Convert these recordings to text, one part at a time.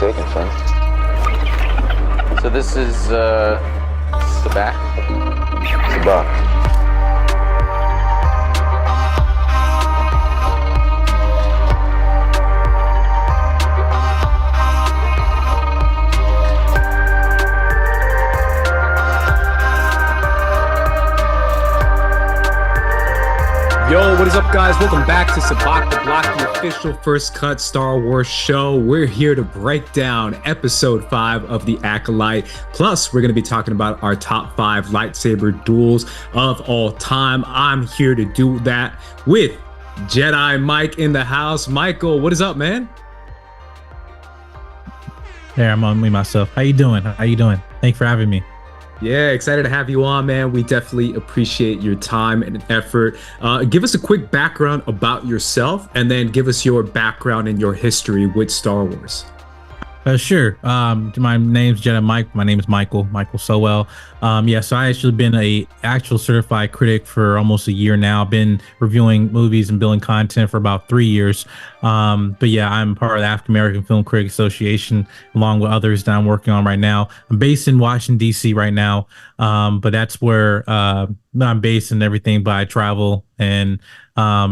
taken, son. So this is Sabacc. Sabacc. Yo, what is up, guys? Welcome back to Sabacc the Block, the official First Cut Star Wars show. We're here to break down episode 5 of the ACOLYTE. Plus, we're going to be talking about our top 5 lightsaber duels of all time. I'm here to do that with Jedi Mike in the house. Michael, what is up, man? There, I'm on me myself. How you doing? Thanks for having me. Yeah, excited to have you on, man. We definitely appreciate your time and effort. Give us a quick background about yourself, and then give us your background and your history with Star Wars. Sure. My name's Jedi Mike. My name is Michael Sowell. So I actually been a actual certified critic for almost a year now. I've been reviewing movies and building content for about 3 years. But yeah, I'm part of the African American Film Critic Association, along with others that I'm working on right now. I'm based in Washington, D.C. right now, but that's where I'm based and everything. But I travel and I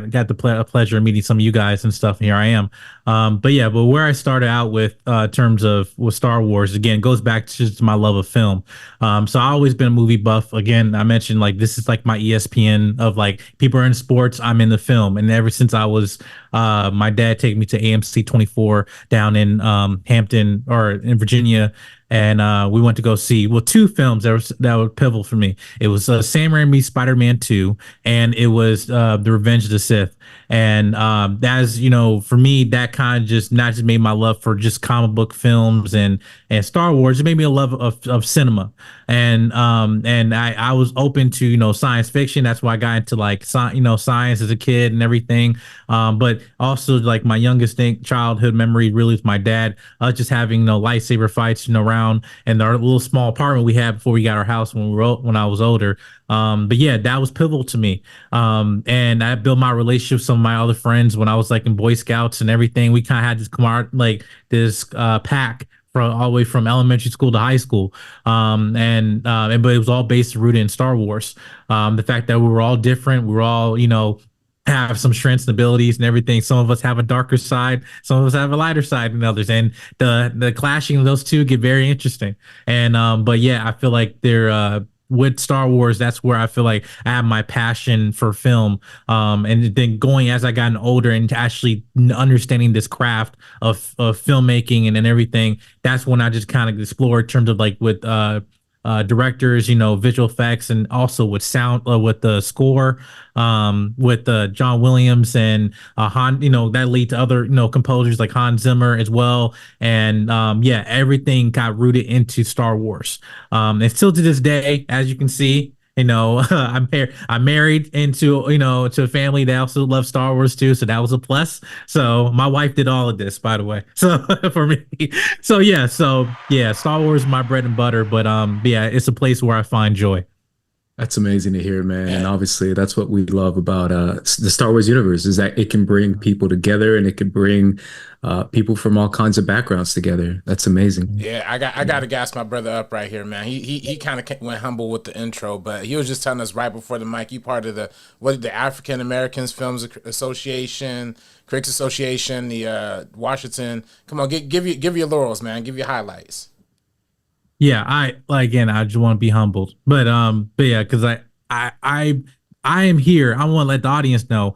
got the pleasure of meeting some of you guys and stuff. And here I am. But where I started out with terms of with Star Wars, again, goes back to just my love of film. So I've always been a movie buff. Again, I mentioned like this is like my ESPN of like people are in sports, I'm in the film. And ever since I was my dad take me to AMC 24 down in Hampton or in Virginia. And we went to go see, well, 2 films that were pivotal for me. It was Sam Raimi's Spider-Man 2, and it was The Revenge of the Sith. And as you know, for me, that kind of just not just made my love for just comic book films and Star Wars. It made me a love of cinema. And I was open to science fiction. That's why I got into like science as a kid and everything. But also like my youngest childhood memory really with my dad, just having lightsaber fights around and our little small apartment we had before we got our house when I was older. But yeah, that was pivotal to me. And I built my relationship with some of my other friends when I was like in Boy Scouts and everything. We kind of had this pack from all the way from elementary school to high school. But it was all based rooted in Star Wars. The fact that we were all different, we were all, have some strengths and abilities and everything. Some of us have a darker side, some of us have a lighter side than others, and the clashing of those two get very interesting. And but yeah, I feel like they're with Star Wars, that's where I feel like I have my passion for film. And then going as I gotten older and actually understanding this craft of filmmaking and everything, that's when I just kind of explored in terms of like with directors, visual effects, and also with sound, with the score, with John Williams and Han, that lead to other, composers like Hans Zimmer as well. And everything got rooted into Star Wars. And still to this day, as you can see, I'm married into to a family that also loves Star Wars too, so that was a plus. So my wife did all of this, by the way. So for me, so yeah, Star Wars is my bread and butter. But yeah, it's a place where I find joy. That's amazing to hear, man. And obviously that's what we love about the Star Wars universe, is that it can bring people together and it can bring people from all kinds of backgrounds together. That's amazing. Yeah, I got to gas my brother up right here, man. He kind of went humble with the intro, but he was just telling us right before the mic, you part of the African Americans Films Association, Critics Association, the Washington. Come on, give your laurels, man. Give your highlights. Yeah, I just want to be humbled, but yeah, because I am here. I want to let the audience know.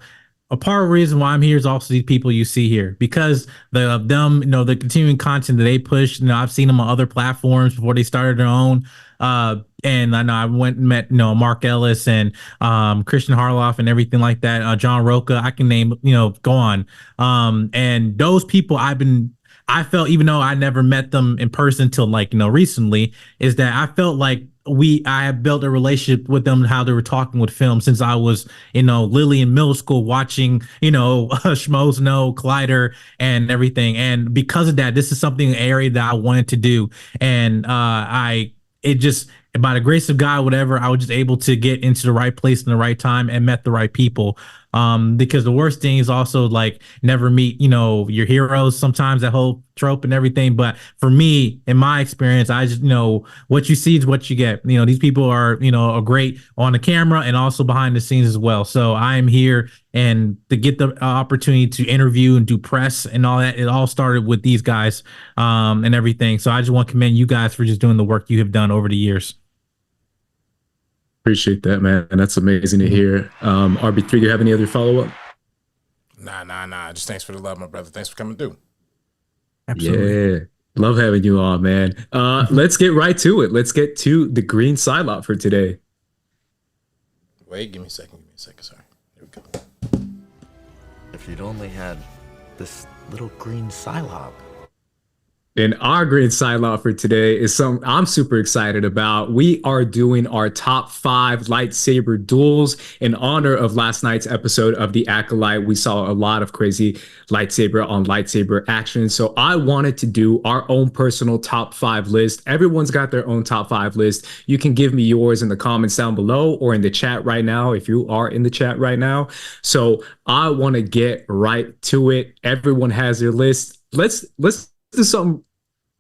A part of the reason why I'm here is also these people you see here, because of them, the continuing content that they push. I've seen them on other platforms before they started their own. And I know I went and met, Mark Ellis and Christian Harloff and everything like that. John Roca, I can name, go on. And those people I felt, even though I never met them in person till recently, is that I felt like I have built a relationship with them, how they were talking with film since I was, Lily in middle school watching, Schmoes Know, Collider and everything. And because of that, this is an area that I wanted to do. And by the grace of God, whatever, I was just able to get into the right place in the right time and met the right people. Because the worst thing is also like never meet, your heroes, sometimes that whole trope and everything. But for me, in my experience, I just what you see is what you get. These people are great on the camera and also behind the scenes as well. So I am here, and to get the opportunity to interview and do press and all that, it all started with these guys and everything. So I just want to commend you guys for just doing the work you have done over the years. Appreciate that, man. And that's amazing to hear. RB3, you have any other follow-up? Nah. Just thanks for the love, my brother. Thanks for coming through. Absolutely. Yeah. Love having you on, man. Let's get right to it. Let's get to the green Psylocke for today. Wait, give me a second. Sorry. There we go. If you'd only had this little green Psylocke. And our green Psylocke for today is something I'm super excited about. We are doing our top 5 lightsaber duels in honor of last night's episode of the Acolyte. We saw a lot of crazy lightsaber on lightsaber action. So I wanted to do our own personal top 5 list. Everyone's got their own top 5 list. You can give me yours in the comments down below or in the chat right now if you are in the chat right now. So I want to get right to it. Everyone has their list. Let's do something.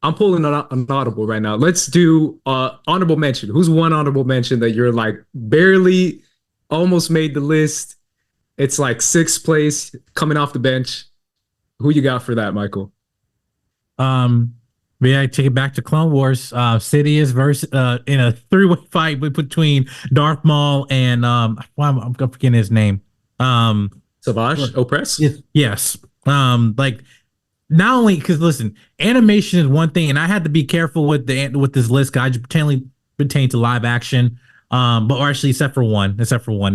I'm pulling an audible right now. Let's do honorable mention. Who's one honorable mention that you're like barely almost made the list? It's like 6th place coming off the bench. Who you got for that, Michael? I take it back to Clone Wars. Sidious versus in a 3-way fight between Darth Maul and I'm forgetting his name. Savage Opress? Yes. Not only because listen, animation is one thing, and I had to be careful with this list. I just pertain to live action, but actually except for one,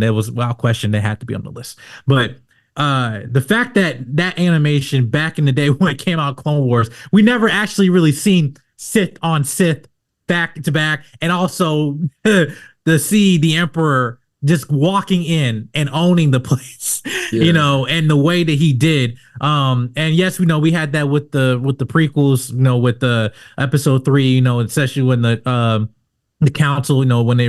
there was without question they had to be on the list. But the fact that animation back in the day when it came out, Clone Wars, we never actually really seen Sith on Sith back to back, and also to see the Emperor just walking in and owning the place, and the way that he did. And yes, we had that with the prequels, with the episode 3, especially when the council, when they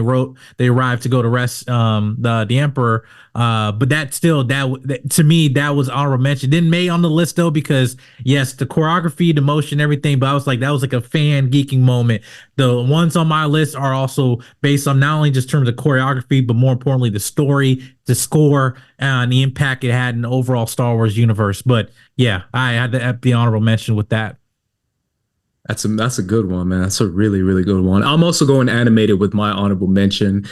arrived to go to rest the emperor. But that still, to me, that was honorable mention. Didn't make on the list though, because yes, the choreography, the motion, everything, but I was like, that was like a fan geeking moment. The ones on my list are also based on not only just terms of choreography, but more importantly, the story, the score, and the impact it had in the overall Star Wars universe. But yeah, I had to have the honorable mention with that. That's a good one, man. That's a really, really good one. I'm also going animated with my honorable mention.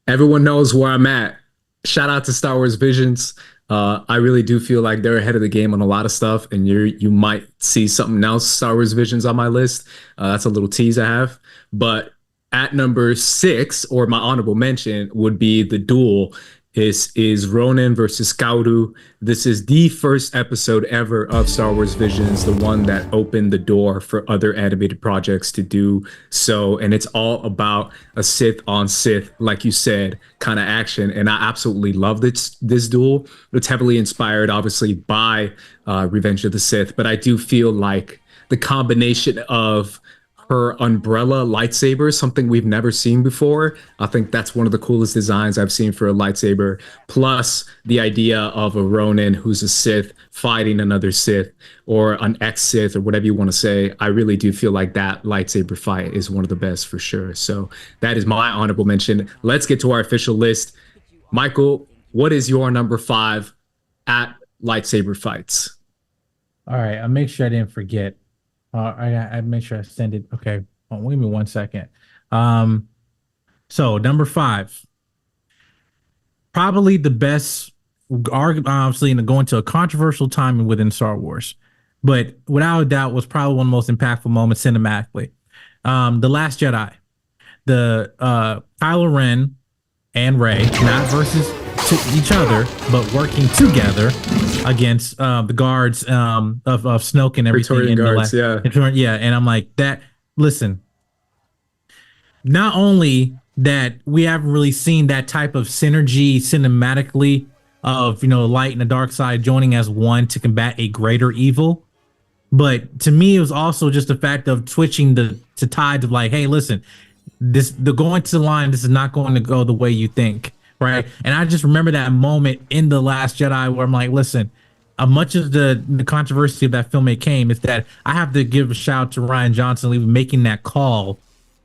Everyone knows where I'm at. Shout out to Star Wars Visions. I really do feel like they're ahead of the game on a lot of stuff, and you might see something else Star Wars Visions on my list. That's a little tease I have. But at number 6, or my honorable mention, would be the duel. Is Ronin versus Scoudu. This is the first episode ever of Star Wars Visions, the one that opened the door for other animated projects to do so. And it's all about a Sith on Sith, like you said, kind of action. And I absolutely love this duel. It's heavily inspired, obviously, by Revenge of the Sith. But I do feel like the combination of her umbrella lightsaber, something we've never seen before. I think that's one of the coolest designs I've seen for a lightsaber. Plus the idea of a Ronin who's a Sith fighting another Sith, or an ex-Sith, or whatever you want to say. I really do feel like that lightsaber fight is one of the best for sure. So that is my honorable mention. Let's get to our official list. Michael, what is your number 5 at lightsaber fights? All right, I'll make sure I didn't forget. I make sure I send it. Okay, wait me 1 second. So number 5, probably the best, obviously going to a controversial time within Star Wars, but without a doubt was probably one of the most impactful moments cinematically. The Last Jedi, the Kylo Ren and Rey, not versus each other, but working together against the guards of Snoke and everything. Praetorian guards, yeah. And I'm like, that. Listen, not only that we haven't really seen that type of synergy cinematically of light and the dark side joining as one to combat a greater evil, but to me it was also just the fact of switching the tides of like, hey, listen, the going to the line, this is not going to go the way you think. right? And I just remember that moment in The Last Jedi where I'm like, listen, much of the controversy of that film it came is that I have to give a shout out to Rian Johnson even making that call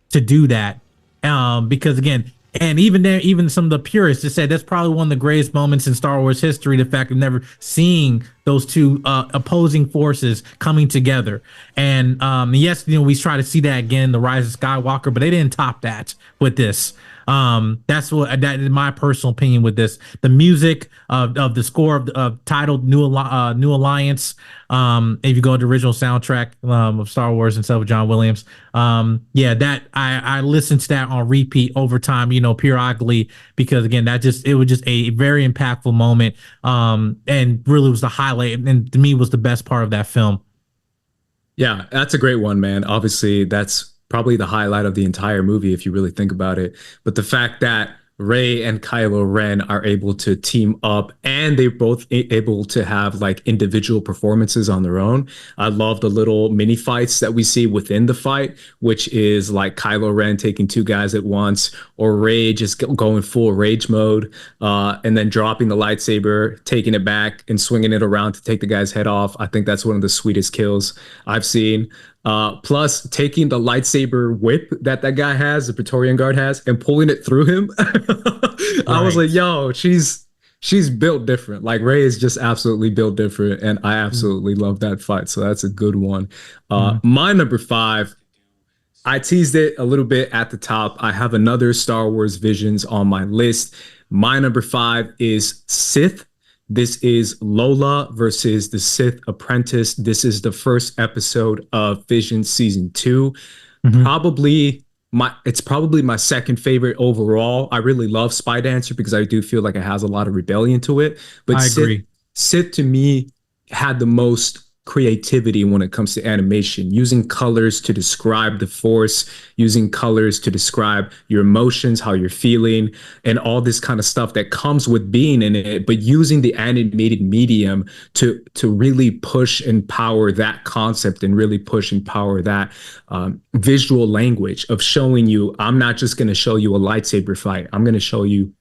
to do that. Because again, and even there, even some of the purists just said that's probably one of the greatest moments in Star Wars history. The fact of never seeing those two opposing forces coming together. And yes, we try to see that again in The Rise of Skywalker, but they didn't top that with this. That's what that is my personal opinion with this. The music of the score of titled New Alliance. If you go to the original soundtrack of Star Wars and stuff with John Williams, that I listened to that on repeat over time, periodically, because again, it was just a very impactful moment, and really was the highlight, and to me was the best part of that film. Yeah, that's a great one, man. Obviously, that's probably the highlight of the entire movie if you really think about it. But the fact that Rey and Kylo Ren are able to team up and they're both able to have like individual performances on their own. I love the little mini fights that we see within the fight, which is like Kylo Ren taking two guys at once, or Rey just going full rage mode, and then dropping the lightsaber, taking it back and swinging it around to take the guy's head off. I think that's one of the sweetest kills I've seen. Plus taking the lightsaber whip that guy has, the Praetorian Guard has, and pulling it through him. I was like, yo, she's built different. Like Rey is just absolutely built different. And I absolutely love that fight. So that's a good one. My number 5, I teased it a little bit at the top. I have another Star Wars Visions on my list. My number 5 is Sith. This is Lola versus the Sith Apprentice. This is the first episode of Vision Season 2. It's probably my second favorite overall. I really love Spy Dancer because I do feel like it has a lot of rebellion to it. But I agree. Sith to me had the most creativity when it comes to animation, using colors to describe the Force, using colors to describe your emotions, how you're feeling, and all this kind of stuff that comes with being in it, but using the animated medium to really push and power that concept and really push and power that visual language of showing you, I'm not just going to show you a lightsaber fight. I'm going to show you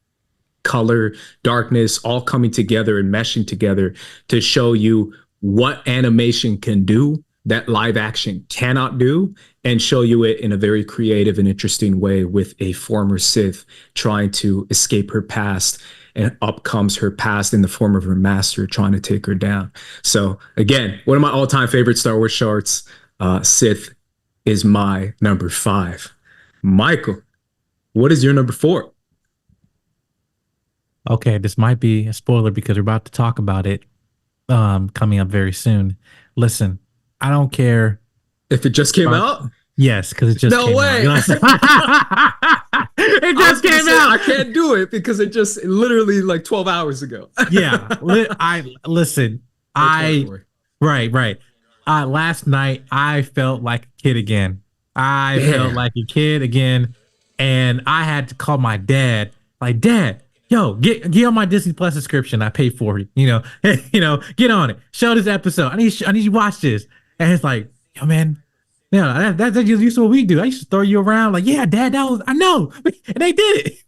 color, darkness, all coming together and meshing together to show you what animation can do that live action cannot do, and show you it in a very creative and interesting way with a former Sith trying to escape her past, and up comes her past in the form of her master trying to take her down. So again, one of my all-time favorite Star Wars shorts, Sith is my number 5. Michael, what is your number 4? Okay, this might be a spoiler because we're about to talk about it coming up very soon. Listen, I don't care if it just came out. Yes, because it just no came way. Out. It just came out. I can't do it because it just literally like 12 hours ago. Yeah, right. Last night I felt like a kid again. Felt like a kid again, and I had to call my dad. Like, Dad, yo, get on my Disney Plus subscription. I paid for it. Get on it. Show this episode. I need you to watch this. And it's like, yo, man, yeah, that's just what we do. I used to throw you around like, yeah, Dad, I know, and they did it.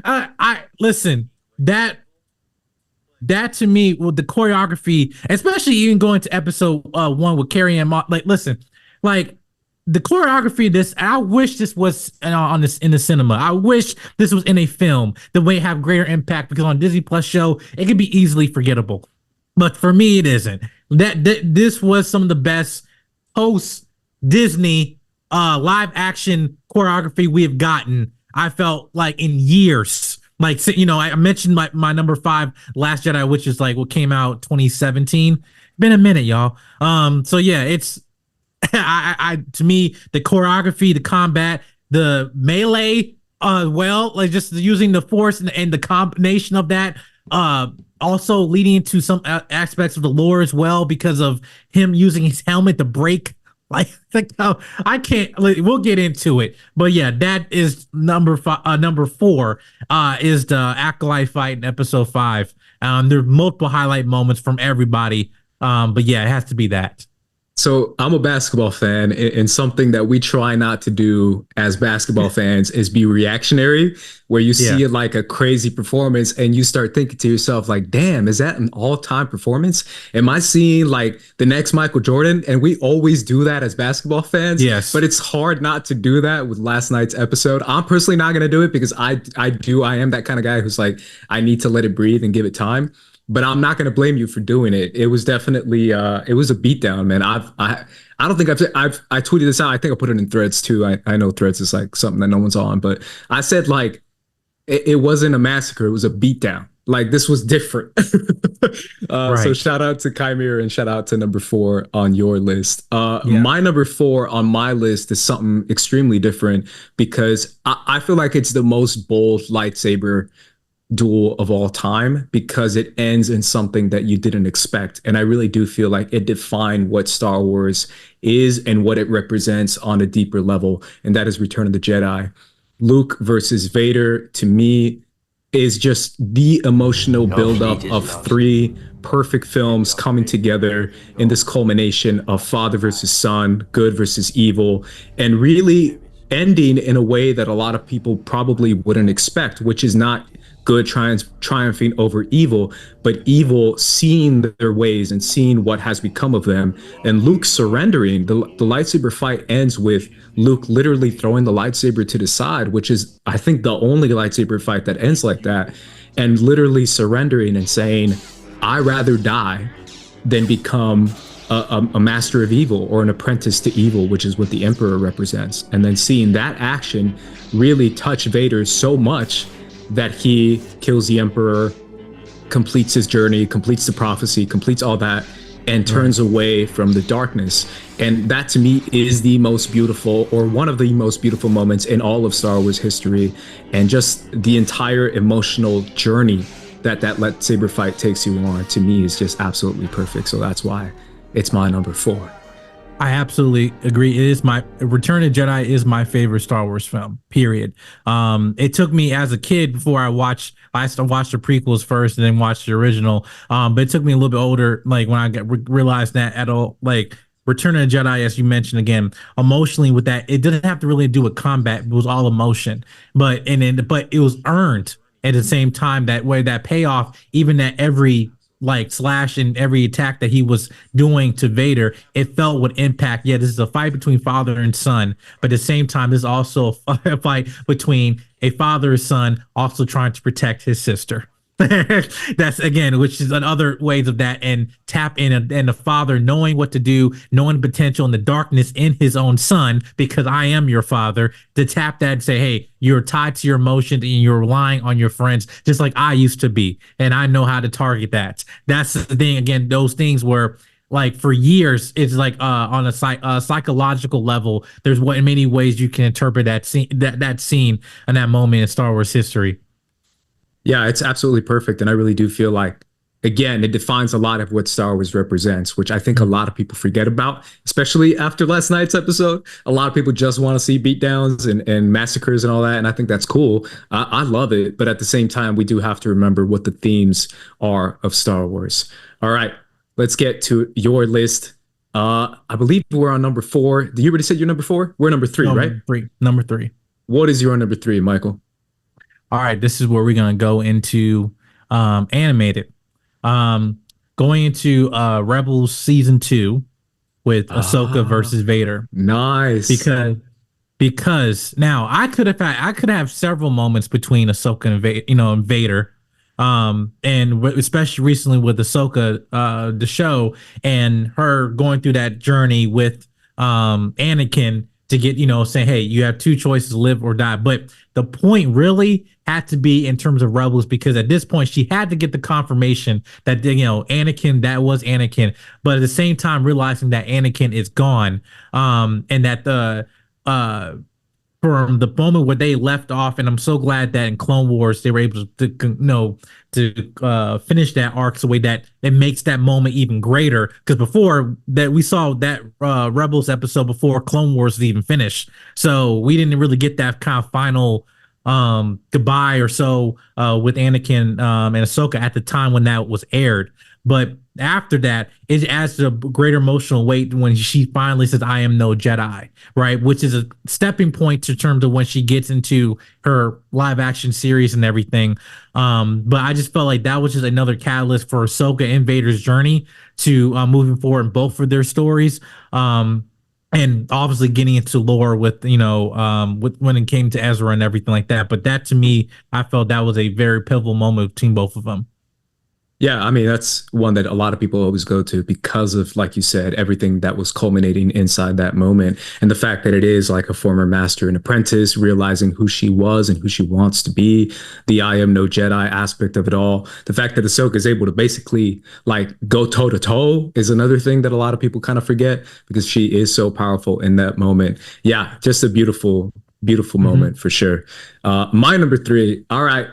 I listen, that to me, with the choreography, especially even going to episode 1 with Carrie Ann Moss, like, listen, like, the choreography of this, I wish this was in the cinema. I wish this was in a film. The way it have greater impact, because on Disney Plus show, it can be easily forgettable. But for me, it isn't. This was some of the best post Disney live action choreography we have gotten. I felt like in years. Like, I mentioned my number 5, Last Jedi, which is like what came out 2017. Been a minute, y'all. So yeah, it's. To me, the choreography, the combat, the melee, like just using the Force and the combination of that, also leading into some aspects of the lore as well because of him using his helmet to break. I can't. We'll get into it, but yeah, that is number 4. Is the Acolyte fight in episode 5. There are multiple highlight moments from everybody, but yeah, it has to be that. So I'm a basketball fan, and something that we try not to do as basketball fans is be reactionary, where you Yeah. see like a crazy performance and you start thinking to yourself, like, damn, is that an all-time performance? Am I seeing like the next Michael Jordan? And we always do that as basketball fans. Yes. But it's hard not to do that with last night's episode. I'm personally not gonna do it because I am that kind of guy who's like, I need to let it breathe and give it time, but I'm not going to blame you for doing it. It was definitely it was a beatdown, man. I don't think I tweeted this out. I think I put it in Threads too. I know Threads is like something that no one's on, but I said like it wasn't a massacre. It was a beatdown. Like this was different. So shout out to Chimera and shout out to number 4 on your list. My number 4 on my list is something extremely different because I feel like it's the most bold lightsaber duel of all time because it ends in something that you didn't expect. And I really do feel like it defined what Star Wars is and what it represents on a deeper level. And that is Return of the Jedi. Luke versus Vader, to me, is just the emotional buildup of 3 perfect films coming together in this culmination of father versus son, good versus evil, and really ending in a way that a lot of people probably wouldn't expect, which is not good triumphing over evil, but evil seeing their ways and seeing what has become of them. And Luke surrendering. The lightsaber fight ends with Luke literally throwing the lightsaber to the side, which is, I think, the only lightsaber fight that ends like that, and literally surrendering and saying, I rather die than become a master of evil or an apprentice to evil, which is what the Emperor represents. And then seeing that action really touch Vader so much that he kills the Emperor, completes his journey, completes the prophecy, completes all that, and turns away from the darkness. And that to me is the most beautiful, or one of the most beautiful moments in all of Star Wars history. And just the entire emotional journey that lightsaber fight takes you on, to me, is just absolutely perfect. So that's why it's my number 4. I absolutely agree. It is my Return of the Jedi is my favorite Star Wars film, period. It took me as a kid before I watched the prequels first and then watched the original. But it took me a little bit older, like when I realized that at all, like Return of the Jedi, as you mentioned again, emotionally with that, it didn't have to really do with combat. It was all emotion, but it was earned at the same time, that way, that payoff, even at every like slash and every attack that he was doing to Vader, it felt with impact. Yeah, this is a fight between father and son, but at the same time, this is also a fight between a father and son also trying to protect his sister. That's again, which is another ways of that, and tap in and the father knowing what to do, knowing the potential and the darkness in his own son, because I am your father, to tap that and say, hey, you're tied to your emotions and you're relying on your friends just like I used to be, and I know how to target that. That's the thing. Again, those things where, like, for years, it's like on a psychological level, there's in many ways you can interpret that scene, that scene and that moment in Star Wars history. Yeah, it's absolutely perfect. And I really do feel like, again, it defines a lot of what Star Wars represents, which I think a lot of people forget about, especially after last night's episode. A lot of people just want to see beatdowns and massacres and all that. And I think that's cool. I love it. But at the same time, we do have to remember what the themes are of Star Wars. All right, let's get to your list. I believe we're on number 4. Did you already say your number 4? We're number 3, right? Number 3. What is your number 3, Michael? All right, this is where we're going to go into animated. Going into Rebels season 2 with Ahsoka versus Vader. Nice. Because now I could have several moments between Ahsoka and Vader. And especially recently with Ahsoka, the show, and her going through that journey with Anakin to get, saying, hey, you have 2 choices, live or die. But the point really had to be in terms of Rebels, because at this point she had to get the confirmation that, Anakin, that was Anakin, but at the same time realizing that Anakin is gone, and that from the moment where they left off, and I'm so glad that in Clone Wars they were able to finish that arc the way that it makes that moment even greater. Because before that, we saw that Rebels episode before Clone Wars was even finished, so we didn't really get that kind of final goodbye or so with Anakin and Ahsoka at the time when that was aired. But after that, it adds a greater emotional weight when she finally says, "I am no Jedi," right? Which is a stepping point to terms of when she gets into her live action series and everything. But I just felt like that was just another catalyst for Ahsoka and Vader's journey to moving forward in both of their stories. And obviously getting into lore with, with when it came to Ezra and everything like that. But that, to me, I felt that was a very pivotal moment between both of them. Yeah, I mean, that's one that a lot of people always go to because of, like you said, everything that was culminating inside that moment. And the fact that it is like a former master and apprentice, realizing who she was and who she wants to be, the I am no Jedi aspect of it all. The fact that Ahsoka is able to basically like go toe to toe is another thing that a lot of people kind of forget because she is so powerful in that moment. Yeah, just a beautiful, beautiful moment for sure. My number 3. All right.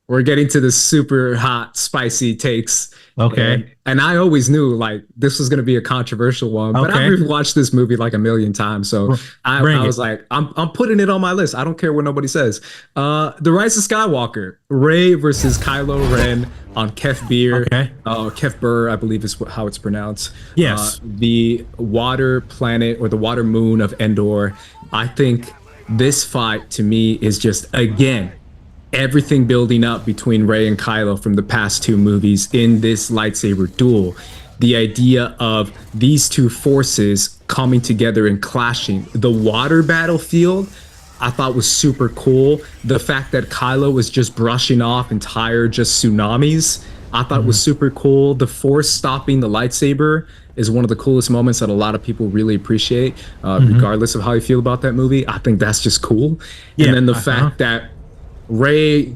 We're getting to the super hot, spicy takes. Okay. And I always knew like this was going to be a controversial one, but I've rewatched this movie like a million times. So I was like, I'm putting it on my list. I don't care what nobody says. The Rise of Skywalker, Rey versus Kylo Ren on Kef Bir. Kef Bir, I believe is how it's pronounced. Yes. The water planet or the water moon of Endor. I think this fight to me is just, again, everything building up between Rey and Kylo from the past 2 movies in this lightsaber duel. The idea of these 2 forces coming together and clashing. The water battlefield, I thought was super cool. The fact that Kylo was just brushing off entire just tsunamis, I thought was super cool. The Force stopping the lightsaber is one of the coolest moments that a lot of people really appreciate, regardless of how you feel about that movie. I think that's just cool. And then the fact that Kylo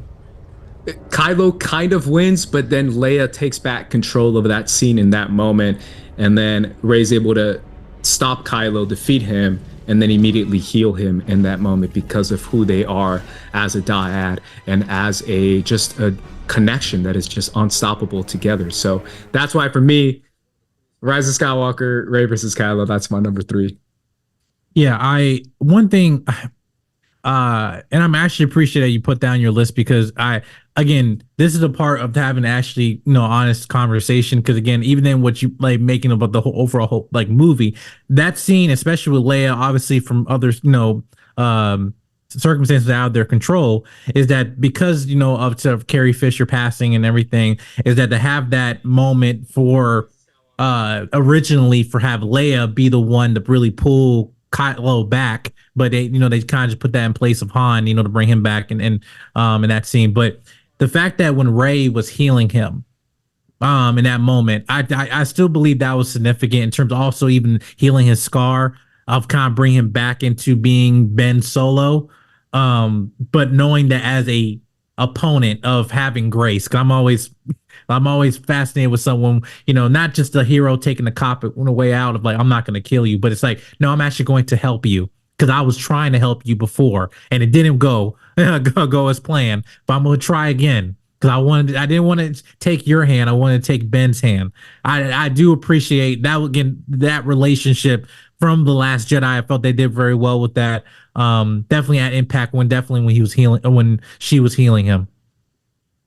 kind of wins, but then Leia takes back control of that scene in that moment, and then Rey's able to stop Kylo, defeat him, and then immediately heal him in that moment because of who they are as a dyad and as just a connection that is just unstoppable together. So that's why for me, Rise of Skywalker, Rey versus Kylo, that's my number 3. Yeah, one thing. And I'm actually appreciate that you put down your list because again, this is a part of having actually, honest conversation. Because again, even then what you like making about the whole overall like movie, that scene, especially with Leia, obviously from others, circumstances out of their control, is that because, of sort of Carrie Fisher passing and everything, is that to have that moment for originally for have Leia be the one to really pull Kylo back, but they kind of just put that in place of Han, to bring him back and in that scene. But the fact that when Rey was healing him, in that moment, I still believe that was significant in terms of also even healing his scar of kind of bring him back into being Ben Solo. But knowing that as a opponent of having grace, 'cause I'm always fascinated with someone, not just a hero taking the cop on the way out of like, I'm not going to kill you, but it's like, no, I'm actually going to help you because I was trying to help you before and it didn't go as planned, but I'm going to try again because I didn't want to take your hand. I wanted to take Ben's hand. I do appreciate that. Again, that relationship from The Last Jedi, I felt they did very well with that. Definitely had impact when he was when she was healing him.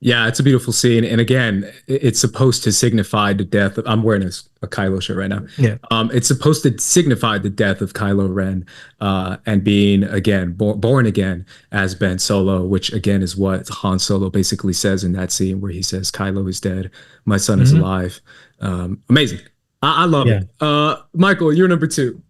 Yeah, it's a beautiful scene. And again, it's supposed to signify the death of, I'm wearing a Kylo shirt right now. Yeah. It's supposed to signify the death of Kylo Ren and being, again, born again as Ben Solo, which again is what Han Solo basically says in that scene where he says, Kylo is dead. My son is alive. Amazing. I love it. Michael, you're number 2.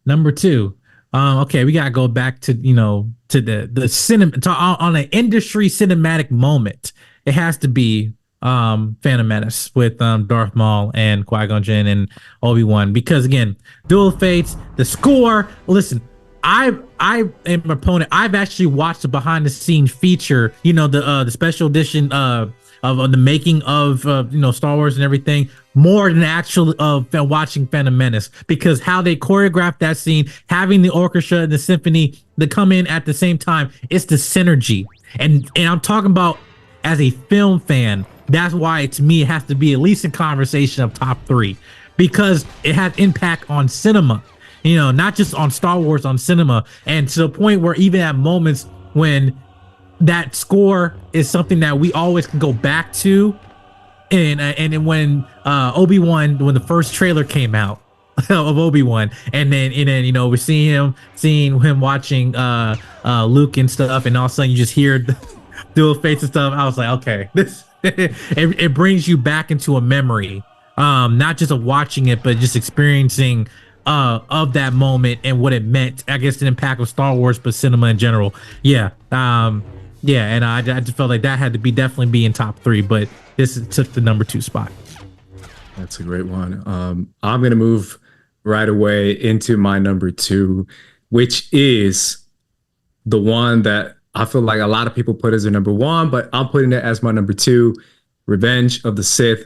Number 2. Okay, we gotta go back to to the cinema on an industry cinematic moment. It has to be Phantom Menace with Darth Maul and Qui-Gon Jinn and Obi-Wan, because again, Duel of Fates, the score. Listen, I am an opponent. I've actually watched the behind the scenes feature, the special edition of the making of Star Wars and everything, more than actual watching Phantom Menace, because how they choreographed that scene, having the orchestra and the symphony that come in at the same time, it's the synergy. And I'm talking about as a film fan, that's why to me it has to be at least a conversation of top 3, because it has impact on cinema, not just on Star Wars, on cinema, and to the point where even at moments when that score is something that we always can go back to And then when Obi-Wan, when the first trailer came out of Obi-Wan, and then we're seeing him watching Luke and stuff, and all of a sudden you just hear the dual face and stuff. I was like, okay, this it brings you back into a memory, not just of watching it, but just experiencing of that moment and what it meant. I guess the impact of Star Wars, but cinema in general. Yeah. Yeah, and I just felt like that had to be definitely be in top 3, but this took the number 2 spot. That's a great one. I'm gonna move right away into my number 2, which is the one that I feel like a lot of people put as their number 1, but I'm putting it as my number 2. Revenge of the Sith,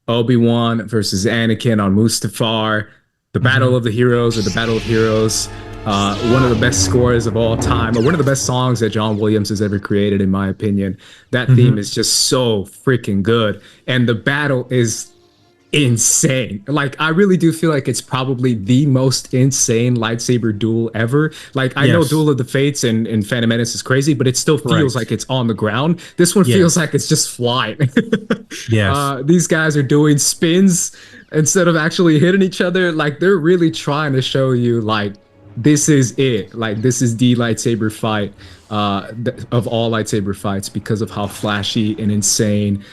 Obi-Wan versus Anakin on Mustafar, the Battle of the Heroes, or the Battle of Heroes. One of the best scores of all time, or one of the best songs that John Williams has ever created, in my opinion. That theme is just so freaking good, and the battle is insane. Like, I really do feel like it's probably the most insane lightsaber duel ever. Like, I know Duel of the Fates and Phantom Menace is crazy, but it still feels like it's on the ground. This one feels like it's just flying. These guys are doing spins instead of actually hitting each other. Like, they're really trying to show you, like, this is it. Like, this is the lightsaber fight of all lightsaber fights, because of how flashy and insane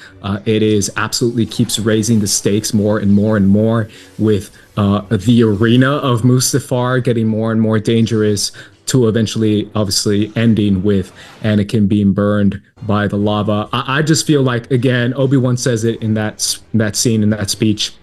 it is. Absolutely keeps raising the stakes more and more and more, with the arena of Mustafar getting more and more dangerous, to eventually obviously ending with Anakin being burned by the lava. I just feel like, again, Obi-Wan says it in that scene, in that speech,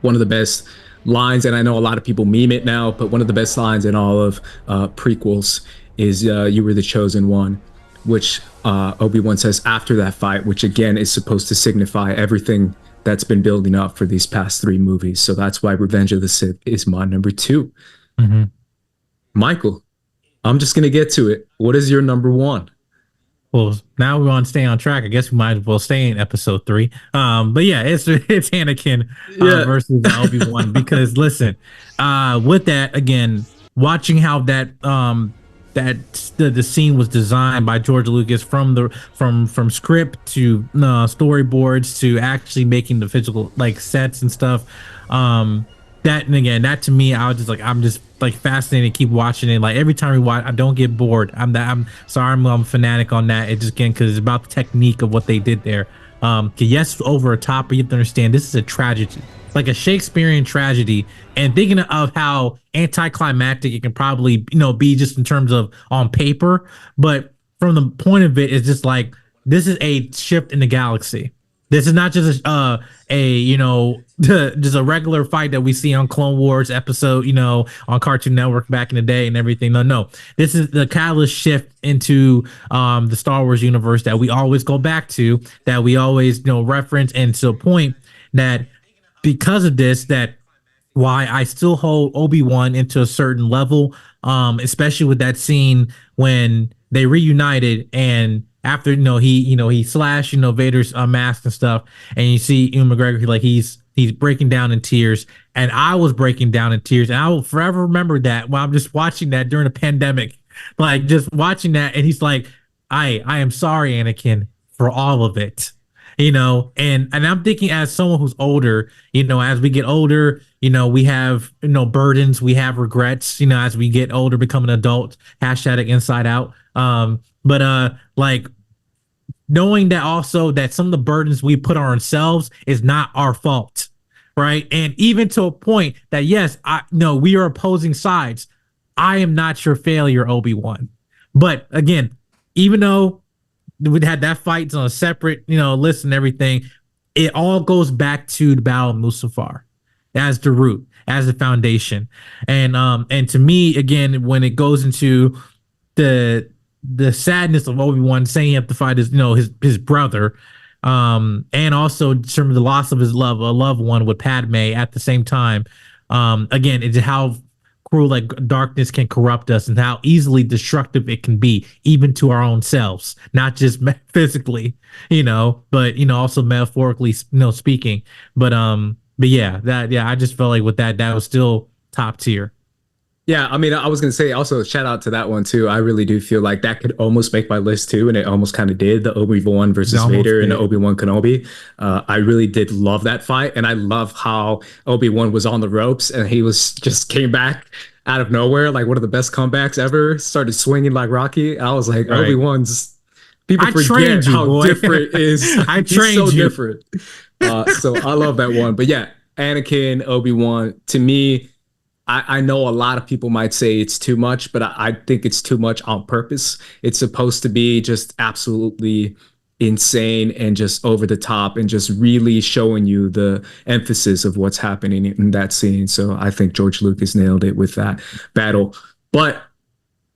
one of the best lines, and I know a lot of people meme it now, but one of the best lines in all of prequels is "You were the chosen one," which Obi-Wan says after that fight, which again is supposed to signify everything that's been building up for these past 3 movies. So that's why Revenge of the Sith is my number 2. Michael, I'm just gonna get to it. What is your number 1? Well, now we want to stay on track. I guess we might as well stay in episode 3. But yeah, it's Anakin versus Obi-Wan, because listen, with that, again, watching how that the scene was designed by George Lucas, from script to storyboards to actually making the physical, like, sets and stuff. That to me, I'm just like fascinated, keep watching it. Like, every time we watch, I don't get bored. I'm sorry, I'm a fanatic on that. It just, again, because it's about the technique of what they did there. Yes, over a top, but you have to understand this is a tragedy, like a Shakespearean tragedy. And thinking of how anticlimactic it can probably be, just in terms of on paper, but from the point of it, it's just like, this is a shift in the galaxy. This is not just just a regular fight that we see on Clone Wars episode, on Cartoon Network back in the day and everything. No. This is the catalyst shift into the Star Wars universe that we always go back to, that we always reference, and to a point that, because of this, that why I still hold Obi-Wan into a certain level, especially with that scene when they reunited, and after he slashed Vader's mask and stuff, and you see Ewan McGregor, he's breaking down in tears, and I was breaking down in tears, and I will forever remember that when I'm just watching that during the pandemic, like, just watching that, and he's like, I am sorry, Anakin, for all of it, and I'm thinking, as someone who's older, as we get older, we have burdens, we have regrets, as we get older, become an adult, hashtag inside out. But like, knowing that also that some of the burdens we put on ourselves is not our fault, right? And even to a point that, yes, we are opposing sides. I am not your failure, Obi-Wan. But again, even though we had that fight on a separate, list and everything, it all goes back to the Battle of Mustafar as the root, as the foundation. And to me, again, when it goes into the sadness of Obi-Wan saying he have to fight his brother, and also some of the loss of his a loved one with Padme at the same time. Again, it's how cruel, like, darkness can corrupt us, and how easily destructive it can be, even to our own selves, not just physically, but also metaphorically, speaking. But yeah, I just felt like with that was still top tier. Yeah, I mean, I was gonna say also shout out to that one too. I really do feel like that could almost make my list too, and it almost kind of did. The Obi-Wan versus Vader and the Obi-Wan Kenobi. I really did love that fight, and I love how Obi-Wan was on the ropes and he was just came back out of nowhere, like one of the best comebacks ever. Started swinging like Rocky. I was like, Right. Obi-Wan's. People I forget trained you, how boy. different is. I He's trained so you. different. So I love that one. But yeah, Anakin, Obi-Wan. To me, I know a lot of people might say it's too much, but I think it's too much on purpose. It's supposed to be just absolutely insane and just over the top and just really showing you the emphasis of what's happening in that scene. So I think George Lucas nailed it with that battle. But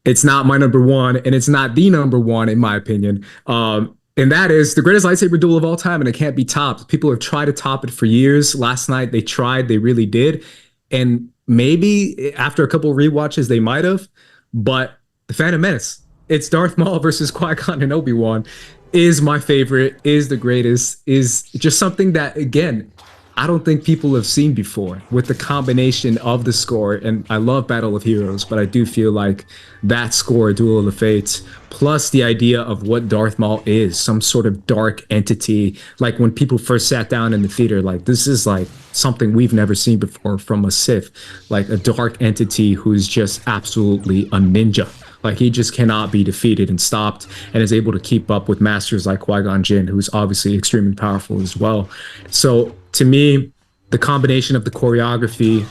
it's not my number one, and it's not the number one, in my opinion. And that is the greatest lightsaber duel of all time, and it can't be topped. People have tried to top it for years. Last night they tried, they really did. And maybe after a couple of rewatches, they might have. But The Phantom Menace, it's Darth Maul versus Qui-Gon and Obi-Wan, is my favorite, is the greatest, is just something that, again, I don't think people have seen before with the combination of the score. And I love Battle of Heroes, but I do feel like that score, Duel of the Fates, plus the idea of what Darth Maul is, some sort of dark entity. Like when people first sat down in the theater, like this is like something we've never seen before from a Sith, like a dark entity who's just absolutely a ninja. Like he just cannot be defeated and stopped, and is able to keep up with masters like Qui-Gon Jinn, who's obviously extremely powerful as well. So to me, the combination of the choreography,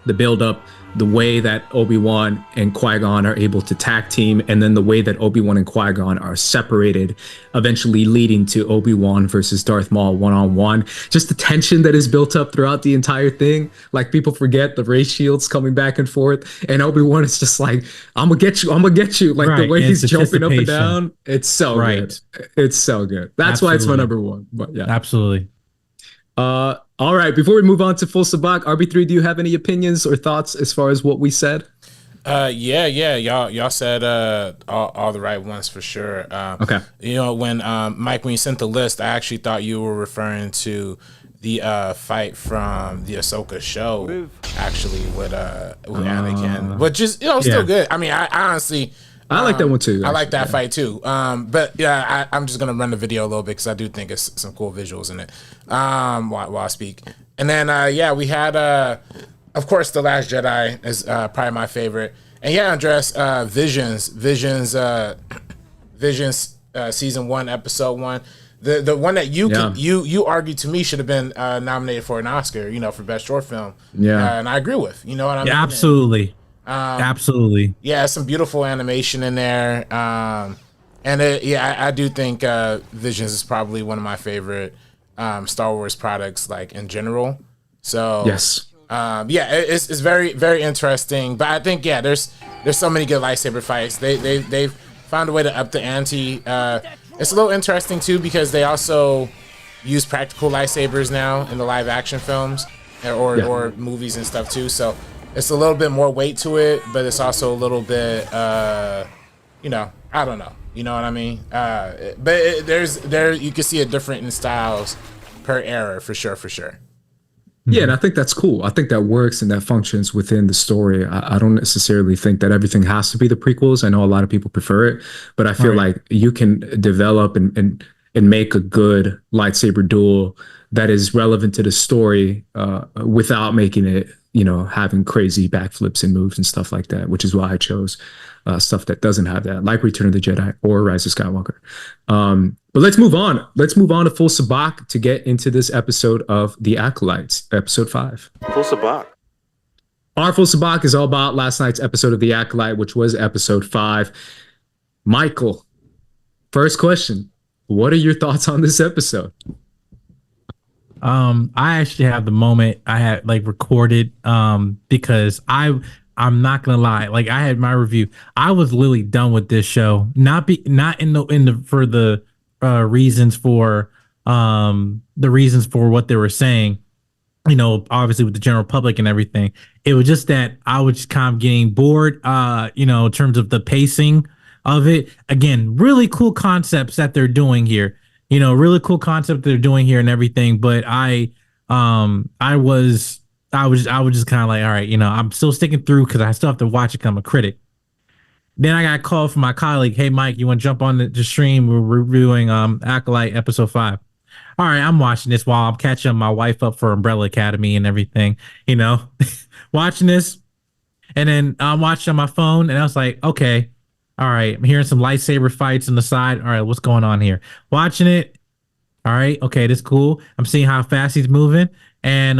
the build-up, the way that Obi-Wan and Qui-Gon are able to tag team, and then the way that Obi-Wan and Qui-Gon are separated, eventually leading to Obi-Wan versus Darth Maul one-on-one. Just the tension that is built up throughout the entire thing. Like people forget the ray shields coming back and forth, and Obi-Wan is just like, I'm gonna get you, I'm gonna get you. Like the way he's jumping up and down, it's so good. It's so good. That's why it's my number one. But yeah. Absolutely. All right, before we move on to full Sabacc, RB3, do you have any opinions or thoughts as far as what we said? Yeah. Y'all said all the right ones for sure. Okay. You know, when Mike, when you sent the list, I actually thought you were referring to the fight from the Ahsoka show, actually with Anakin, but just still good. I mean, I honestly. I like that one too. I like that fight too. But yeah, I'm just gonna run the video a little bit because I do think it's some cool visuals in it. While I speak, and then we had of course, The Last Jedi is probably my favorite. And yeah, Andres, Visions, season 1, episode 1. The one that you argued to me should have been nominated for an Oscar, for best short film. Yeah, and I agree with. You know what I mean? Yeah, absolutely. Absolutely. Yeah, some beautiful animation in there. And I do think Visions is probably one of my favorite Star Wars products, like in general. So yes, it's very, very interesting. But I think there's so many good lightsaber fights. They've found a way to up the ante. It's a little interesting too because they also use practical lightsabers now in the live action films or movies and stuff too. So it's a little bit more weight to it, but it's also a little bit, I don't know. You know what I mean? But you can see it different in styles per era for sure. Yeah, and I think that's cool. I think that works and that functions within the story. I don't necessarily think that everything has to be the prequels. I know a lot of people prefer it, but I feel like you can develop and make a good lightsaber duel that is relevant to the story without making it, having crazy backflips and moves and stuff like that, which is why I chose stuff that doesn't have that, like Return of the Jedi or Rise of Skywalker. But let's move on. Let's move on to full Sabacc to get into this episode of The Acolytes, episode 5. Full Sabacc. Our full Sabacc is all about last night's episode of The Acolyte, which was episode 5. Michael, first question. What are your thoughts on this episode? I actually have the moment I had recorded because I'm not gonna lie, I had my review. I was literally done with this show. Not for the reasons for what they were saying, obviously with the general public and everything. It was just that I was just kind of getting bored, in terms of the pacing of it. Again, really cool concepts that they're doing here. Really cool concept they're doing here and everything. But I was I was just kind of like, all right, I'm still sticking through because I still have to watch it 'cause I'm a critic. Then I got a call from my colleague. Hey, Mike, you want to jump on the stream? We're reviewing Acolyte episode 5. All right, I'm watching this while I'm catching my wife up for Umbrella Academy and everything, watching this. And then I'm watching on my phone and I was like, okay, all right, I'm hearing some lightsaber fights on the side. All right, what's going on here? Watching it. All right, okay, that's cool. I'm seeing how fast he's moving. And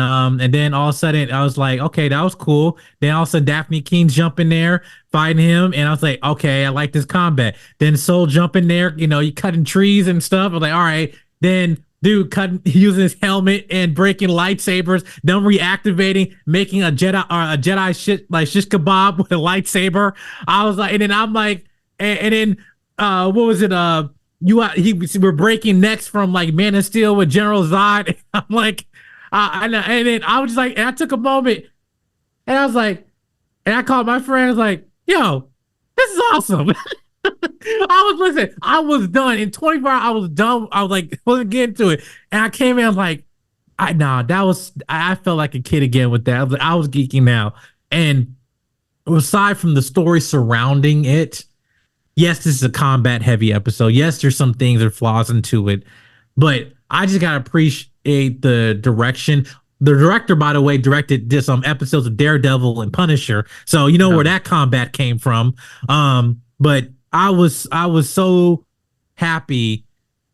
then all of a sudden I was like, okay, that was cool. Then all of a sudden Daphne Keen's jumping there, fighting him, and I was like, okay, I like this combat. Then Soul jumping there, you cutting trees and stuff. I was like, all right. Then dude cutting using his helmet and breaking lightsabers, then reactivating, making a Jedi shit like shish kebab with a lightsaber. I was like, and then I'm like, and then what was it? We're breaking necks from like Man of Steel with General Zod. I'm like, and then I was just like, and I took a moment, and I was like, and I called my friend. I was like, yo, this is awesome. I was done in 24 hours. I was done. I was like, wasn't getting to it, and I came in. I was like, I felt like a kid again with that. I was geeking out, and aside from the story surrounding it. Yes, this is a combat heavy episode. Yes, there's some things that are flaws into it, but I just gotta appreciate the direction. The director, by the way, directed some episodes of Daredevil and Punisher, so you know where that combat came from. But I was so happy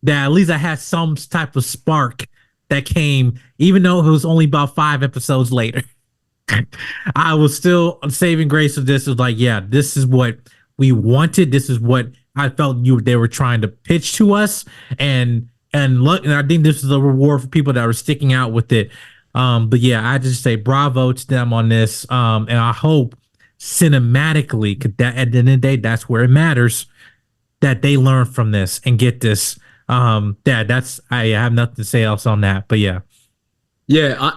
that at least I had some type of spark that came, even though it was only about 5 episodes later. I was still saving grace of this. It was like, yeah, this is what we wanted. This is what I felt they were trying to pitch to us, and look, and I think this is a reward for people that are sticking out with it. But yeah, I just say bravo to them on this. And I hope cinematically, cause that at the end of the day, that's where it matters, that they learn from this and get this. I have nothing to say else on that. But yeah. Yeah,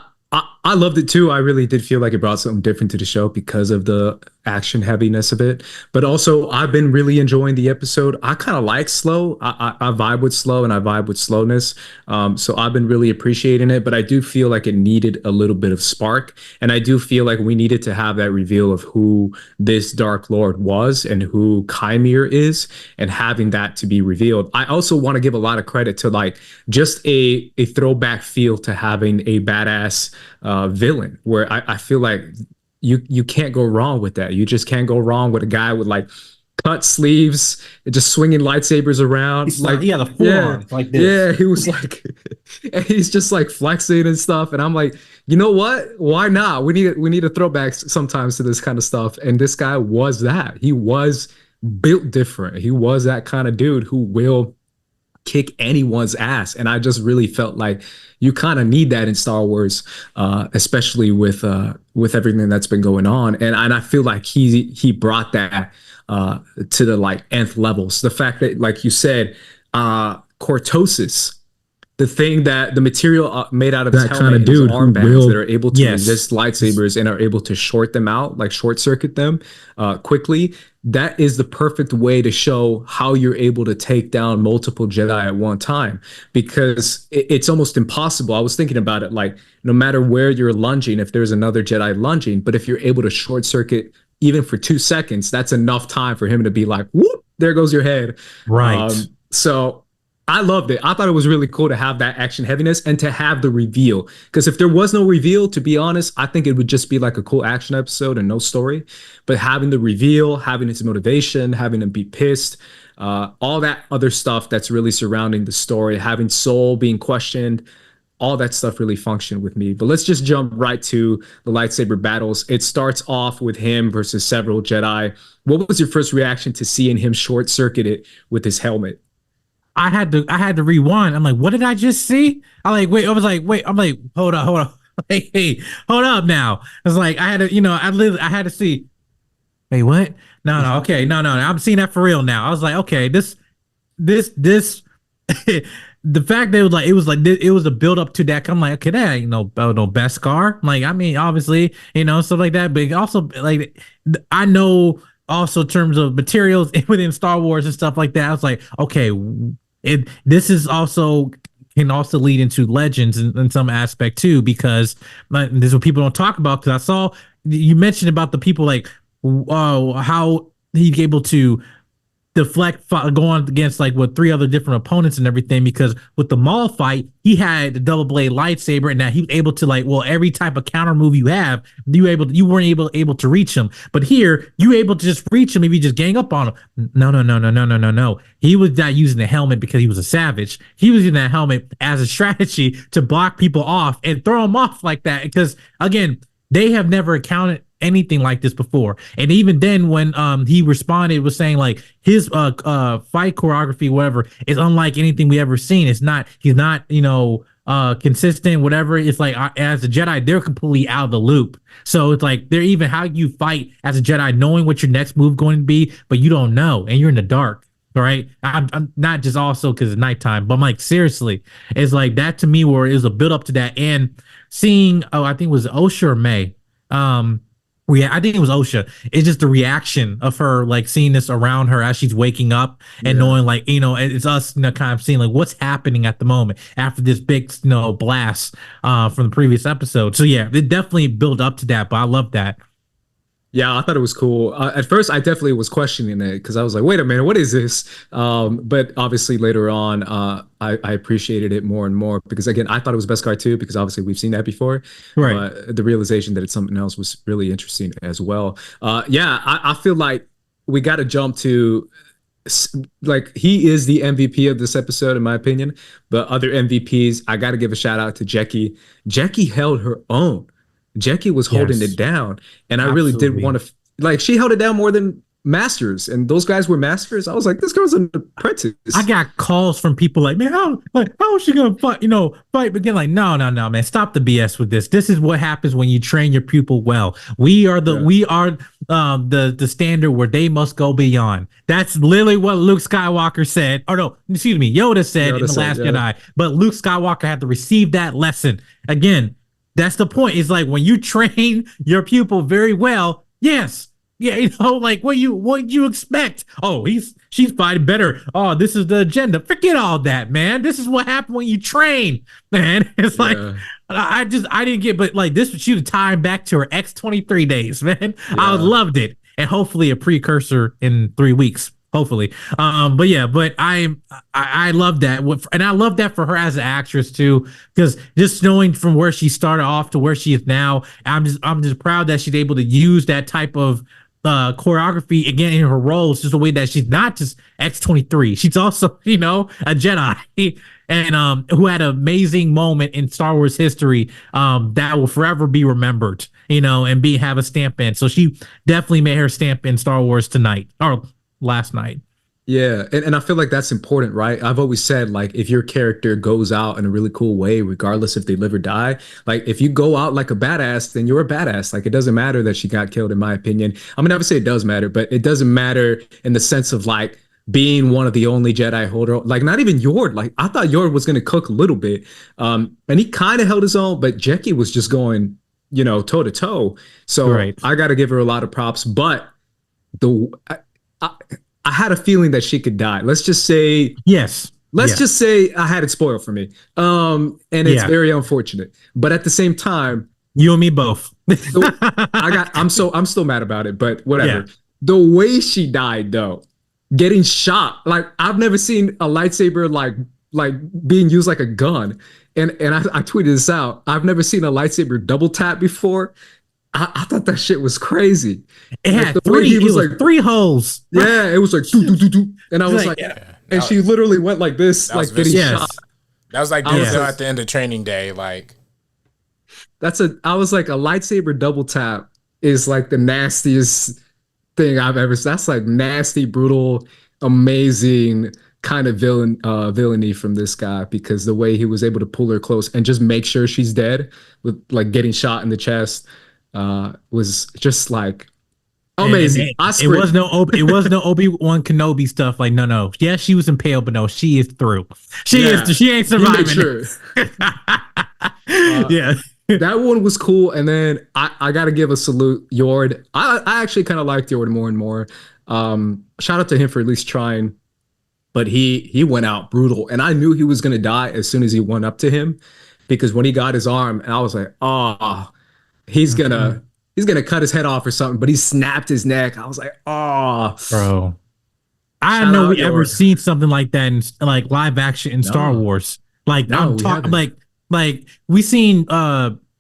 I loved it too. I really did feel like it brought something different to the show because of the action heaviness of it. But also, I've been really enjoying the episode. I kind of like slow. I vibe with slow and I vibe with slowness. So I've been really appreciating it. But I do feel like it needed a little bit of spark. And I do feel like we needed to have that reveal of who this Dark Lord was and who Chimere is, and having that to be revealed. I also want to give a lot of credit to like just a throwback feel to having a badass villain, where I feel like you can't go wrong with that. You just can't go wrong with a guy with like cut sleeves and just swinging lightsabers around. The forearms like this. Yeah, he was like, and he's just like flexing and stuff. And I'm like, you know what? Why not? We need a throwback sometimes to this kind of stuff. And this guy was that. He was built different. He was that kind of dude who will kick anyone's ass. And I just really felt like you kind of need that in Star Wars, especially with everything that's been going on. And I feel like he brought that to the like nth levels. The fact that, like you said, cortosis, the material made out of that kind of dude, armbands that are able to resist lightsabers and are able to short them out, like short circuit them quickly. That is the perfect way to show how you're able to take down multiple Jedi at one time, because it's almost impossible. I was thinking about it, like no matter where you're lunging, if there's another Jedi lunging, but if you're able to short circuit even for 2 seconds, that's enough time for him to be like, whoop, there goes your head. Right. So I loved it. I thought it was really cool to have that action heaviness and to have the reveal. Because if there was no reveal, to be honest, I think it would just be like a cool action episode and no story. But having the reveal, having his motivation, having him be pissed, all that other stuff that's really surrounding the story, having Soul being questioned, all that stuff really functioned with me. But let's just jump right to the lightsaber battles. It starts off with him versus several Jedi. What was your first reaction to seeing him short circuit it with his helmet? I had to rewind. I'm like, what did I just see? I'm like, wait, hold on. Hey, hold up now. I was like, I had to, I had to see. Hey, what? No, okay, no. I'm seeing that for real now. I was like, okay, this, the fact that it was a build up to that. I'm like, okay, that ain't no Beskar. Like, I mean, obviously, stuff like that, but also like, I know also in terms of materials within Star Wars and stuff like that. I was like, okay, this is also can also lead into legends in some aspect too, because this is what people don't talk about. Because I saw you mentioned about the people like how he's able to deflect going against like with 3 other different opponents and everything, because with the Maul fight he had the double blade lightsaber, and that he was able to like, well, every type of counter move you have, you weren't able to reach him, but here you able to just reach him if you just gang up on him. No, he was not using the helmet because he was a savage. He was using that helmet as a strategy to block people off and throw them off like that, because again, they have never accounted anything like this before. And even then, when he responded, was saying like his fight choreography, whatever, is unlike anything we ever seen. He's not consistent, whatever. It's like as a Jedi, they're completely out of the loop. So it's like they're even how you fight as a Jedi, knowing what your next move going to be, but you don't know, and you're in the dark. All right, I'm not just also because it's nighttime, but I'm like, seriously, it's like that to me where it was a build up to that. And seeing, I think it was Osha or May, I think it was Osha. It's just the reaction of her, like seeing this around her as she's waking up and knowing, like, it's us, kind of seeing like what's happening at the moment after this big, blast from the previous episode. So yeah, it definitely built up to that, but I love that. Yeah, I thought it was cool. At first, I definitely was questioning it because I was like, wait a minute, what is this? But obviously later on, I appreciated it more and more because, again, I thought it was Beskar too because obviously we've seen that before. Right. But the realization that it's something else was really interesting as well. I feel like we got to jump to, like, he is the MVP of this episode, in my opinion. But other MVPs, I got to give a shout out to Jackie. Jackie held her own. Jackie was holding it down, and I really did want to, like, she held it down more than Masters, and those guys were Masters. I was like, this girl's an apprentice. I got calls from people like, man, how is she gonna fight? But again, like, no, man, stop the BS with this. This is what happens when you train your pupil well. We are the standard where they must go beyond. That's literally what Luke Skywalker said. Or no, excuse me, Yoda said in The Last Jedi. But Luke Skywalker had to receive that lesson again. That's the point. It's like when you train your pupil very well, yes. Yeah, like what you expect. Oh, she's fighting better. Oh, this is the agenda. Forget all that, man. This is what happened when you train, man. It's like I didn't get, but like this she would tie back to her X-23 days, man. Yeah. I loved it. And hopefully a precursor in 3 weeks. Hopefully. But I love that. And I love that for her as an actress too, because just knowing from where she started off to where she is now, I'm just proud that she's able to use that type of choreography again in her roles, just the way that she's not just X-23. She's also, a Jedi and who had an amazing moment in Star Wars history that will forever be remembered, and have a stamp in. So she definitely made her stamp in Star Wars tonight or last night. Yeah, and I feel like that's important, right? I've always said, like, if your character goes out in a really cool way, regardless if they live or die, like, if you go out like a badass, then you're a badass. Like, it doesn't matter that she got killed, in my opinion. I mean, obviously it does matter, but it doesn't matter in the sense of, like, being one of the only Jedi holder. Like, not even Yord. Like, I thought Yord was going to cook a little bit. And he kind of held his own, but Jackie was just going, toe to toe. So right. I got to give her a lot of props, but I had a feeling that she could die. Let's just say yes. Let's just say I had it spoiled for me. And it's very unfortunate. But at the same time, you and me both. I'm still mad about it, but whatever. Yeah. The way she died though, getting shot, like I've never seen a lightsaber like being used like a gun. And I tweeted this out. I've never seen a lightsaber double tap before. I thought that shit was crazy. It had three holes. Yeah, it was like doo, doo, doo, doo. And I was like, and she literally went like this, like getting shot. That was like at the end of training day. Like I was like, a lightsaber double tap is like the nastiest thing I've ever seen. That's like nasty, brutal, amazing kind of villainy from this guy, because the way he was able to pull her close and just make sure she's dead with like getting shot in the chest. Was just like amazing. It was no Obi-Wan Kenobi stuff. Like no. Yes, she was impaled, but no, she is through. She ain't surviving. Sure. That one was cool. And then I got to give a salute, Yord. I actually kind of liked Yord more and more. Shout out to him for at least trying. but he went out brutal, and I knew he was gonna die as soon as he went up to him, because when he got his arm, I was like, oh, he's gonna cut his head off or something, but he snapped his neck. I was like, oh, Bro. I don't know we ever seen something like that in like live action in Star Wars. Like I'm talking like we seen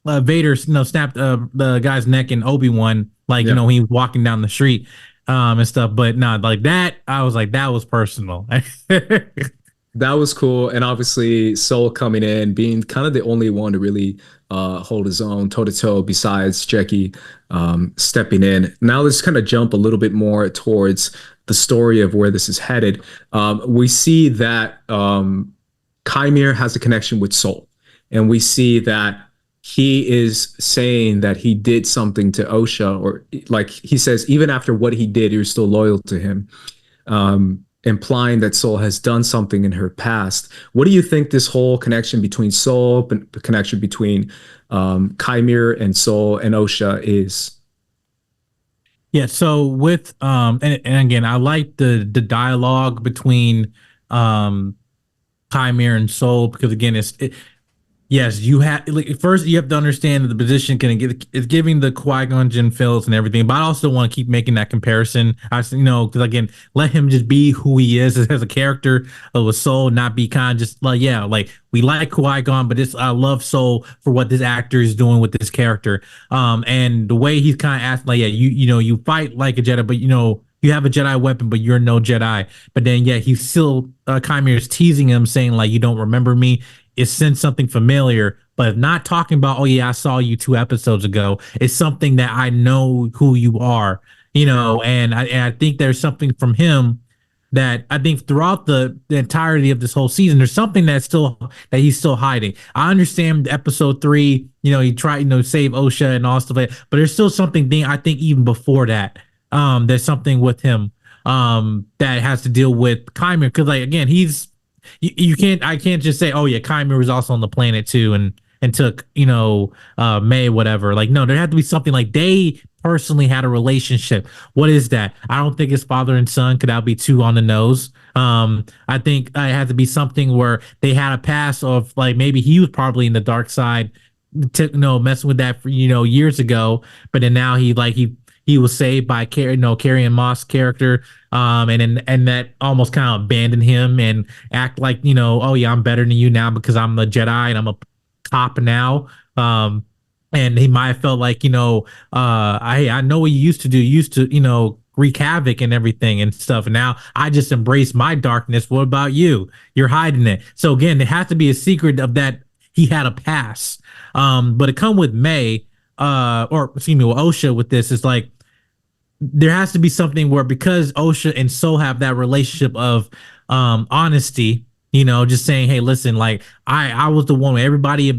Vader, snap the guy's neck in Obi-Wan, like he was walking down the street and stuff, but not like that. I was like, that was personal. That was cool. And obviously Soul coming in, being kind of the only one to really hold his own toe to toe besides Jackie stepping in. Now let's kind of jump a little bit more towards the story of where this is headed. We see that Chimere has a connection with Soul, and we see that he is saying that he did something to Osha, or like he says, even after what he did, you're still loyal to him, implying that Soul has done something in her past. What do you think this whole connection between Soul, the connection between Chimere and Soul and Osha is? Yeah, so with and again, I like the dialogue between Chimere and Soul, because again, yes, you have first you have to understand that the position is giving the Qui-Gon Jinn feels and everything, but I also want to keep making that comparison. Because again, let him just be who he is as a character with Soul, not be kind of just like we like Qui-Gon, but I love Soul for what this actor is doing with this character. And the way he's kind of asked, you fight like a Jedi, but you have a Jedi weapon, but you're no Jedi. But then, he's still Chimere is teasing him, saying like, you don't remember me. It sends something familiar, but not talking about, oh yeah, I saw you 2 episodes ago. It's something that I know who you are, and I think there's something from him that I think throughout the entirety of this whole season, there's something that he's still hiding. I understand episode 3, he tried, save Osha and all stuff like that, but there's still something I think even before that, there's something with him that has to deal with Chimere, because again, I can't just say, oh yeah, Chimere was also on the planet too and took May, whatever. No, there had to be something like they personally had a relationship. What is that? I don't think it's father and son, could that be too on the nose? I think it had to be something where they had a past of maybe he was probably in the dark side, messing with that for years ago, but then now he was saved by Carrie Ann Moss character, and that almost kind of abandoned him and act like oh yeah, I'm better than you now because I'm a Jedi and I'm a cop now. And he might have felt like I know what you used to do. You used to wreak havoc and everything and stuff. And now I just embrace my darkness. What about you? You're hiding it. So again, there has to be a secret of that he had a past. But it come with May, or excuse me, with Osha with this is there has to be something where, because Osha and Soul have that relationship of honesty, just saying, hey, listen, I was the one where everybody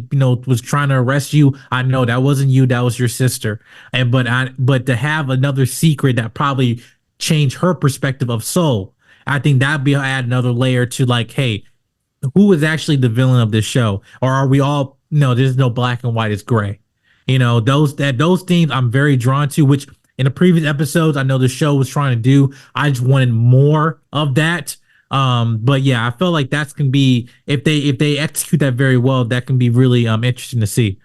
was trying to arrest you. I know that wasn't you, that was your sister. And but to have another secret that probably changed her perspective of Soul, I think that'd be add another layer to hey, who is actually the villain of this show? Or are we all there's no black and white, it's gray. Those themes I'm very drawn to, which in the previous episodes I know the show was trying to do. I just wanted more of that. But yeah, I feel like that's can be, if they execute that very well, that can be really interesting to see.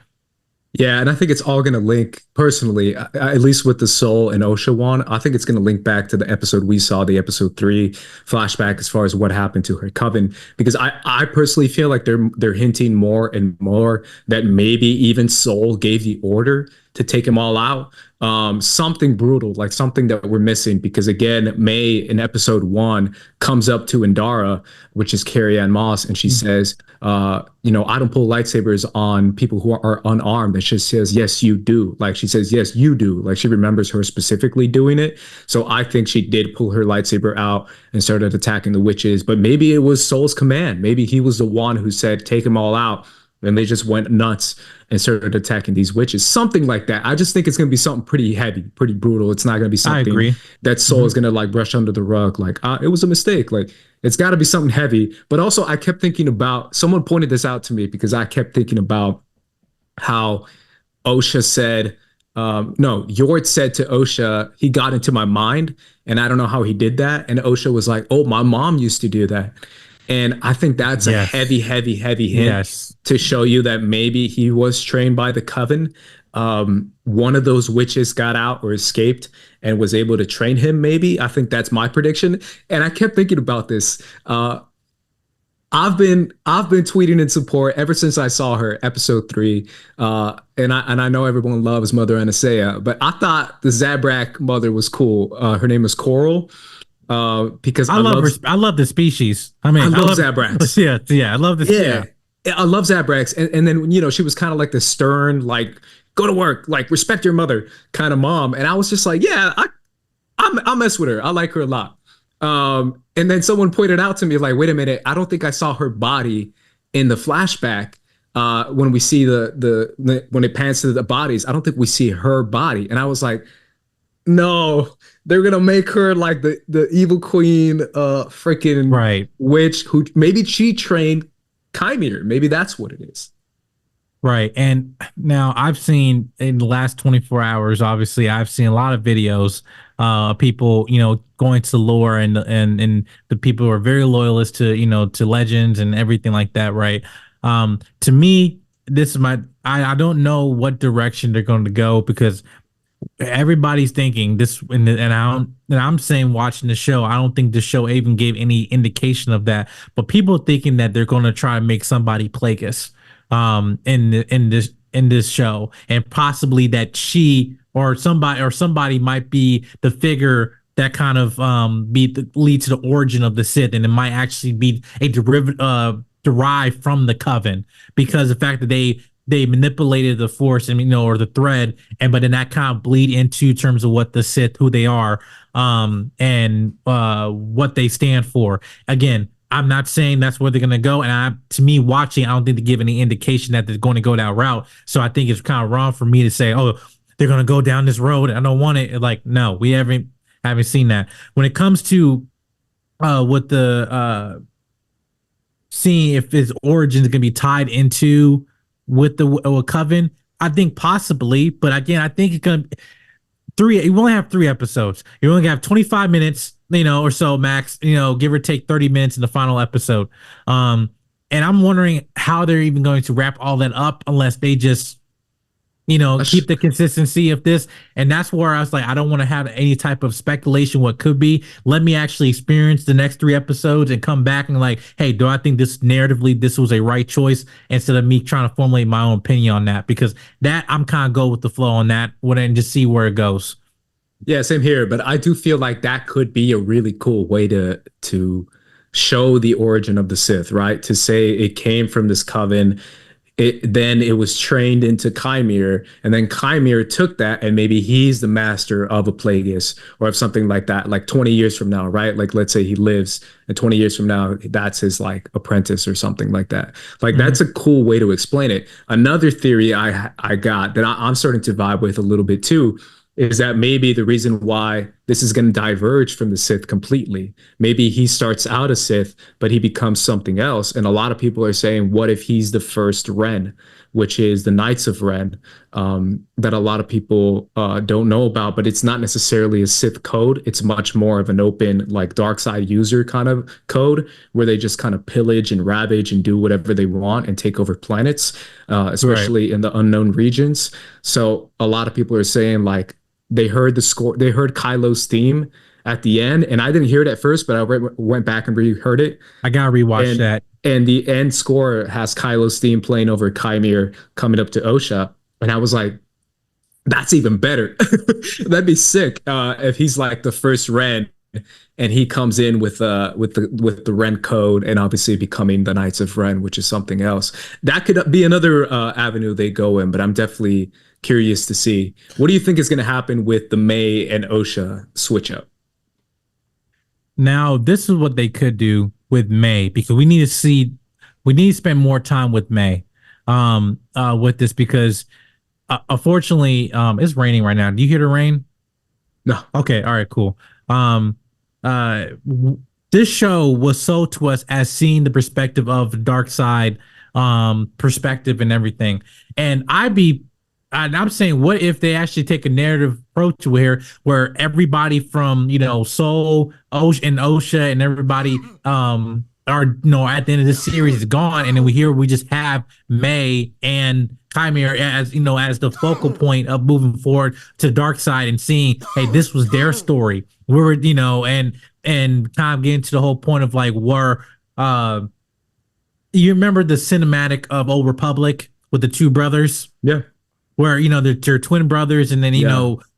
Yeah, and I think it's all going to link, personally, at least with the Soul and Osha one, I think it's going to link back to the episode we saw, the episode 3 flashback, as far as what happened to her coven. Because I personally feel like they're hinting more and more that maybe even Soul gave the order to take them all out. Something brutal, like something that we're missing, because again, May in episode 1 comes up to Indara, which is Carrie Ann Moss, and she says, I don't pull lightsabers on people who are unarmed. And she says, yes, you do. She says, yes, you do. She remembers her specifically doing it. So I think she did pull her lightsaber out and started attacking the witches, but maybe it was Soul's command. Maybe he was the one who said, take them all out. And they just went nuts and started attacking these witches. Something like that. I just think it's going to be something pretty heavy, pretty brutal. It's not going to be something that Soul is going to brush under the rug. It was a mistake. It's got to be something heavy. But also, I kept thinking about, someone pointed this out to me, because I kept thinking about how Osha said, No, Yord said to Osha, he got into my mind, and I don't know how he did that. And Osha was like, "Oh, my mom used to do that." And I think that's a Yes. heavy, heavy, heavy hint Yes. to show you that maybe he was trained by the Coven. One of those witches got out or escaped and was able to train him. Maybe I think that's my prediction. And I kept thinking about this. I've been tweeting in support ever since I saw her episode 3, and I know everyone loves Mother Anastasia, but I thought the Zabrak mother was cool. Her name is Coral, because I love her. I love the species. I mean, I love Zabraks. Yeah, yeah, I love this. Yeah, I love Zabraks, and then she was kind of like the stern, like go to work, like respect your mother kind of mom, and I was just like, yeah, I'll mess with her. I like her a lot. And then someone pointed out to me, like, wait a minute, I don't think I saw her body in the flashback. When we see when it pans to the bodies, I don't think we see her body. And I was like, no, they're gonna make her like the evil queen, freaking Right. witch who maybe she trained Chimere. Maybe that's what it is. Right. And now I've seen in the last 24 hours, obviously, I've seen a lot of videos, people, going to lore and the people who are very loyalist to legends and everything like that. Right. To me, this is I don't know what direction they're going to go, because everybody's thinking this, and I'm saying, watching the show, I don't think the show even gave any indication of that, but people thinking that they're going to try to make somebody Plagueis in this show, and possibly that she or somebody might be the figure that kind of lead to the origin of the Sith, and it might actually be a derived from the Coven, because the fact that they manipulated the Force, and or the thread, but then that kind of bleed into terms of what the Sith, who they are, and what they stand for. Again, I'm not saying that's where they're going to go. And to me, watching, I don't think they give any indication that they're going to go that route. So I think it's kind of wrong for me to say, oh, they're going to go down this road. I don't want it. Like, no, we haven't seen that. When it comes to what the seeing if his origin is going to be tied into with the Coven, I think possibly. But again, I think it's going to you only have 3 episodes. You only have 25 minutes, or so max, give or take 30 minutes in the final episode. And I'm wondering how they're even going to wrap all that up, unless they just, keep the consistency of this. And that's where I was like, I don't want to have any type of speculation what could be. Let me actually experience the next 3 episodes and come back and like, hey, do I think this narratively, this was a right choice, instead of me trying to formulate my own opinion on that, because that I'm kind of go with the flow on that one and just see where it goes. Yeah, same here. But I do feel like that could be a really cool way to show the origin of the Sith, right? To say it came from this Coven. Then it was trained into Chimere, and then Chimere took that, and maybe he's the master of a Plagueis or of something like that, like 20 years from now, right? Like, let's say he lives, and 20 years from now, that's his like apprentice or something like that. Like, that's a cool way to explain it. Another theory I got that I'm starting to vibe with a little bit too is that maybe the reason why this is going to diverge from the Sith completely, maybe he starts out a Sith, but he becomes something else. And a lot of people are saying, what if he's the first Ren, which is the Knights of Ren, that a lot of people don't know about, but it's not necessarily a Sith code. It's much more of an open, like dark side user kind of code, where they just kind of pillage and ravage and do whatever they want and take over planets, especially in the unknown regions. So a lot of people are saying, like, they heard the score, they heard Kylo's theme at the end, and I didn't hear it at first, but I went back and reheard it. I gotta rewatch that. And the end score has Kylo's theme playing over Chimere coming up to Osha, and I was like, that's even better. That'd be sick if he's like the first Ren, and he comes in with the Ren code, and obviously becoming the Knights of Ren, which is something else. That could be another avenue they go in, but I'm definitely curious to see. What do you think is going to happen with the May and Osha switch up? Now, this is what they could do with May, because we need to spend more time with May with this, because unfortunately it's raining right now. Do you hear the rain? No. Okay. All right, cool. This show was sold to us as seeing the perspective of the dark side perspective and everything. And I'd be and I'm saying, what if they actually take a narrative approach where everybody from Soul, OSHA, and everybody are at the end of this series is gone, and then we just have May and Chimera as the focal point of moving forward to the dark side and seeing, hey, this was their story. We were and kind of getting to the whole point of like where you remember the cinematic of Old Republic with the two brothers? Yeah. Where they're twin brothers, and then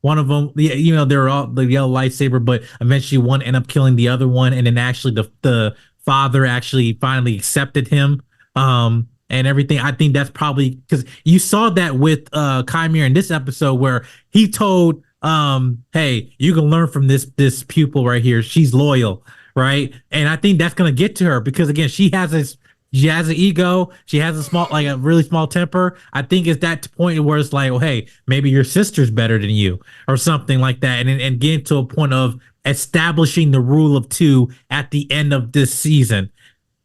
one of them, they're all the yellow lightsaber, but eventually one end up killing the other one, and then actually the father actually finally accepted him, and everything. I think that's probably because you saw that with Chimera in this episode where he told, hey, you can learn from this pupil right here. She's loyal, right? And I think that's gonna get to her because again, she has an ego. She has a really small temper. I think it's that point where it's like, oh, hey, maybe your sister's better than you or something like that. And getting to a point of establishing the rule of two at the end of this season.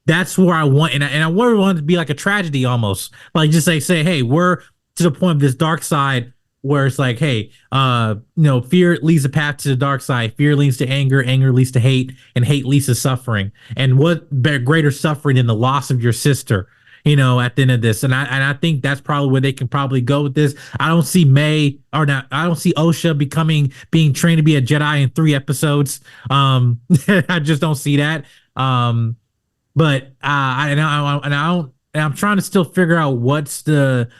That's where I want. And I want it to be like a tragedy almost. Like just like say, hey, we're to the point of this dark side where it's like, hey, fear leads the path to the dark side. Fear leads to anger. Anger leads to hate, and hate leads to suffering. And what greater suffering than the loss of your sister? At the end of this, and I think that's probably where they can probably go with this. I don't see May or not. I don't see OSHA being trained to be a Jedi in 3 episodes. I just don't see that. But I'm trying to still figure out what's the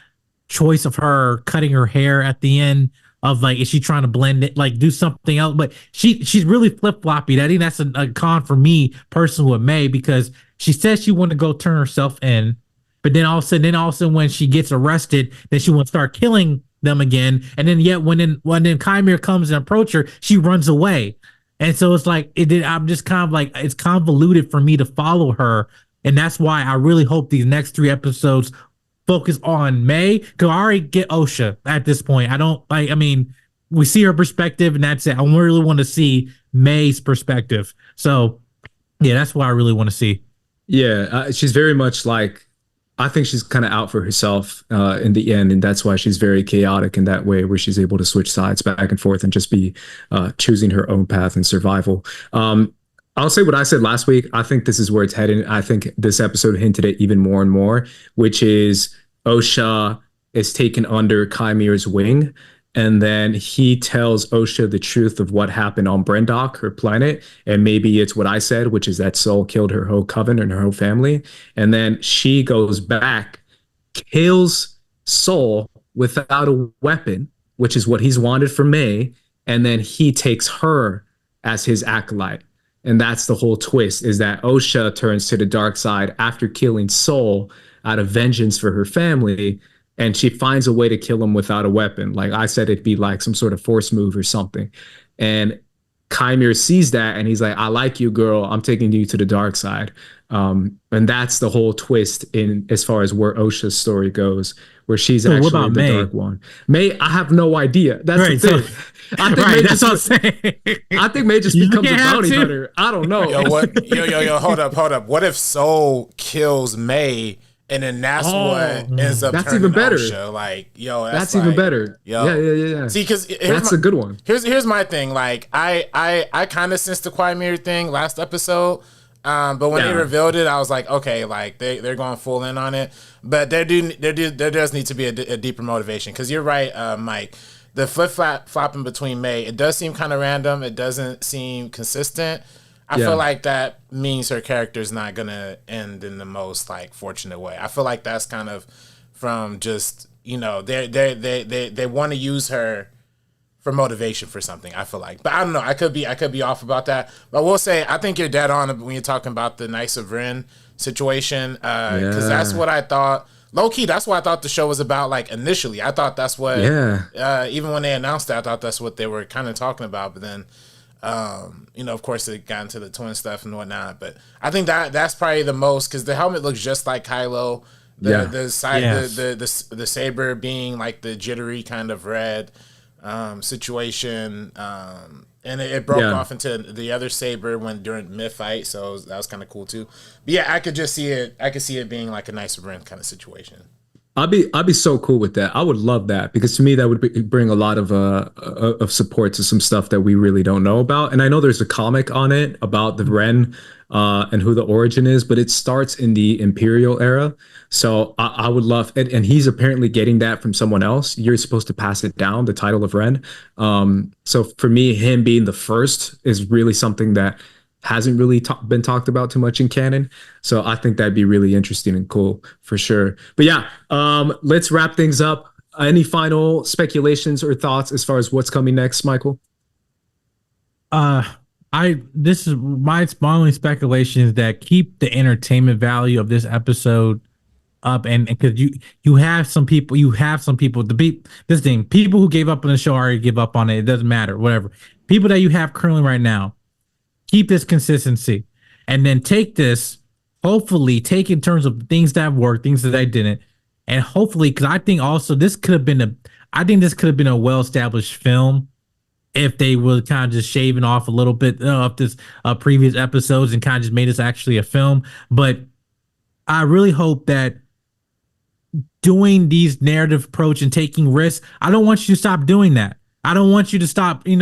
choice of her cutting her hair at the end of like, is she trying to blend it, like do something else? But she's really flip-floppy. I think that's a con for me personally with May, because she says she wanted to go turn herself in, but then all of a sudden when she gets arrested, then she wants to start killing them again. And then yet when Chimera comes and approach her, she runs away. And so it's like I'm just kind of like, it's convoluted for me to follow her. And that's why I really hope these next 3 episodes focus on May, because I already get OSHA at this point. We see her perspective and that's it. I really want to see May's perspective. So yeah, that's what I really want to see. Yeah, she's very much like, I think she's kind of out for herself in the end, and that's why she's very chaotic in that way, where she's able to switch sides back and forth and just be choosing her own path in survival. I'll say what I said last week. I think this is where it's heading. I think this episode hinted at even more and more, which is OSHA is taken under Chimera's wing, and then he tells OSHA the truth of what happened on Brendok, her planet, and maybe it's what I said, which is that Soul killed her whole coven and her whole family, and then she goes back, kills Soul without a weapon, which is what he's wanted from May, and then he takes her as his acolyte. And that's the whole twist, is that OSHA turns to the dark side after killing Soul out of vengeance for her family, and she finds a way to kill him without a weapon. Like I said, it'd be like some sort of force move or something. And Chimera sees that, and he's like, I like you, girl. I'm taking you to the dark side. And that's the whole twist in as far as where OSHA's story goes, where she's actually the May? Dark one. May, I have no idea. That's right, the thing. I think May that's just, what I'm saying. I think May just becomes a bounty hunter. I don't know. Hold up. What if Soul kills May, and then that's what ends up that's even better. OSHA? Like, that's even better. Yeah. See, because that's a good one. Here's my thing. Like, I kind of sensed the Chimera thing last episode. But when they revealed it, I was like, okay, like they're going full in on it. But there does need to be a deeper motivation, because you're right, Mike. The flopping between May, it does seem kind of random. It doesn't seem consistent. I feel like that means her character's not gonna end in the most like fortunate way. I feel like that's kind of from just they want to use her for motivation for something, I feel like. But I don't know. I could be off about that. But I will say, I think you're dead on when you're talking about the Knights of Ren situation, because that's what I thought. Low key, that's what I thought the show was about. Like initially, I thought that's what. Even when they announced it, I thought that's what they were kind of talking about. But then, of course, it got into the twin stuff and whatnot. But I think that's probably the most, because the helmet looks just like Kylo. The saber being like the jittery kind of red situation, and it broke off into the other saber during mid fight, so that was kind of cool too. But yeah, I could see it being like a nice Ren kind of situation. I'd be so cool with that. I would love that because to me that would bring a lot of support to some stuff that we really don't know about. And I know there's a comic on it about the Ren and who the origin is, but it starts in the Imperial era. So I would love it, and he's apparently getting that from someone else. You're supposed to pass it down, the title of Ren. So for me, him being the first is really something that hasn't really been talked about too much in canon. So I think that'd be really interesting and cool for sure. But yeah, let's wrap things up. Any final speculations or thoughts as far as what's coming next, Michael? This is my only speculation is that keep the entertainment value of this episode up, and because you have some people to be this thing, people who gave up on the show already give up on it. It doesn't matter, whatever. People that you have currently right now, keep this consistency, and then hopefully take in terms of things that worked, things that I didn't, and hopefully, because I think also this could have been a well-established film if they were kind of just shaving off a little bit of this previous episodes and kind of just made this actually a film. But I really hope that doing these narrative approach and taking risks, I don't want you to stop doing that. I don't want you to stop, taking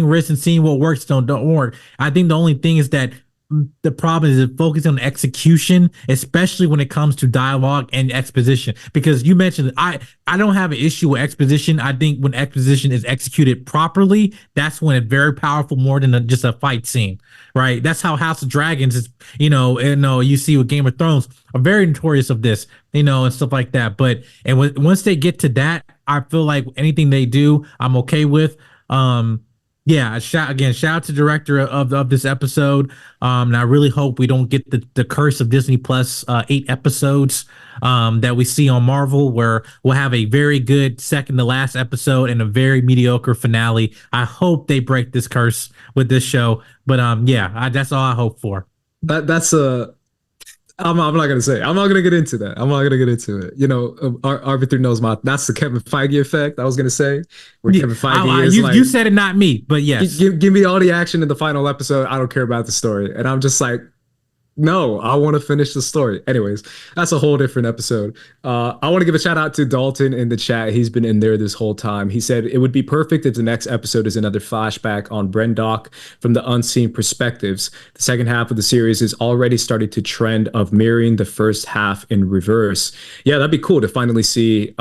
risks and seeing what works, don't work. I think the only thing is that the problem is focusing on execution, especially when it comes to dialogue and exposition. Because you mentioned I don't have an issue with exposition. I think when exposition is executed properly, that's when it's very powerful, more than just a fight scene, right? That's how House of Dragons is, you see with Game of Thrones are very notorious of this, and stuff like that. But once they get to that, I feel like anything they do, I'm okay with. Shout out to the director of this episode. And I really hope we don't get the curse of Disney Plus 8 episodes that we see on Marvel, where we'll have a very good second to last episode and a very mediocre finale. I hope they break this curse with this show. But that's all I hope for. I'm not gonna say. I'm not gonna get into that. I'm not gonna get into it. Arbiter knows that's the Kevin Feige effect. I was gonna say where Kevin Feige is you said it, not me, but yes. Give me all the action in the final episode. I don't care about the story, and I'm just like, no, I want to finish the story. Anyways, that's a whole different episode. I want to give a shout out to Dalton in the chat. He's been in there this whole time. He said it would be perfect if the next episode is another flashback on Brendock from the unseen perspectives. The second half of the series is already starting to trend of mirroring the first half in reverse. Yeah, that'd be cool to finally see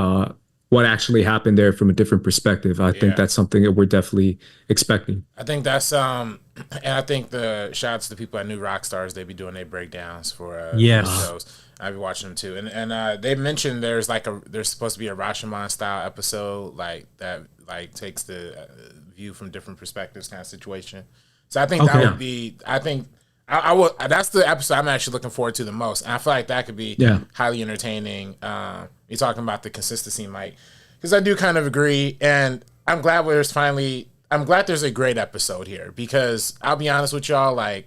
what actually happened there from a different perspective. I think that's something that we're definitely expecting. I think that's and I think the shots to the people at New Rockstars, they be doing their breakdowns for shows. I be watching them too, and they mentioned there's supposed to be a Rashomon style episode that takes the view from different perspectives kind of situation. So I think that would be. I think I will. That's the episode I'm actually looking forward to the most. And I feel like that could be highly entertaining. You're talking about the consistency, Mike, because I do kind of agree, and I'm glad there's a great episode here, because I'll be honest with y'all, like,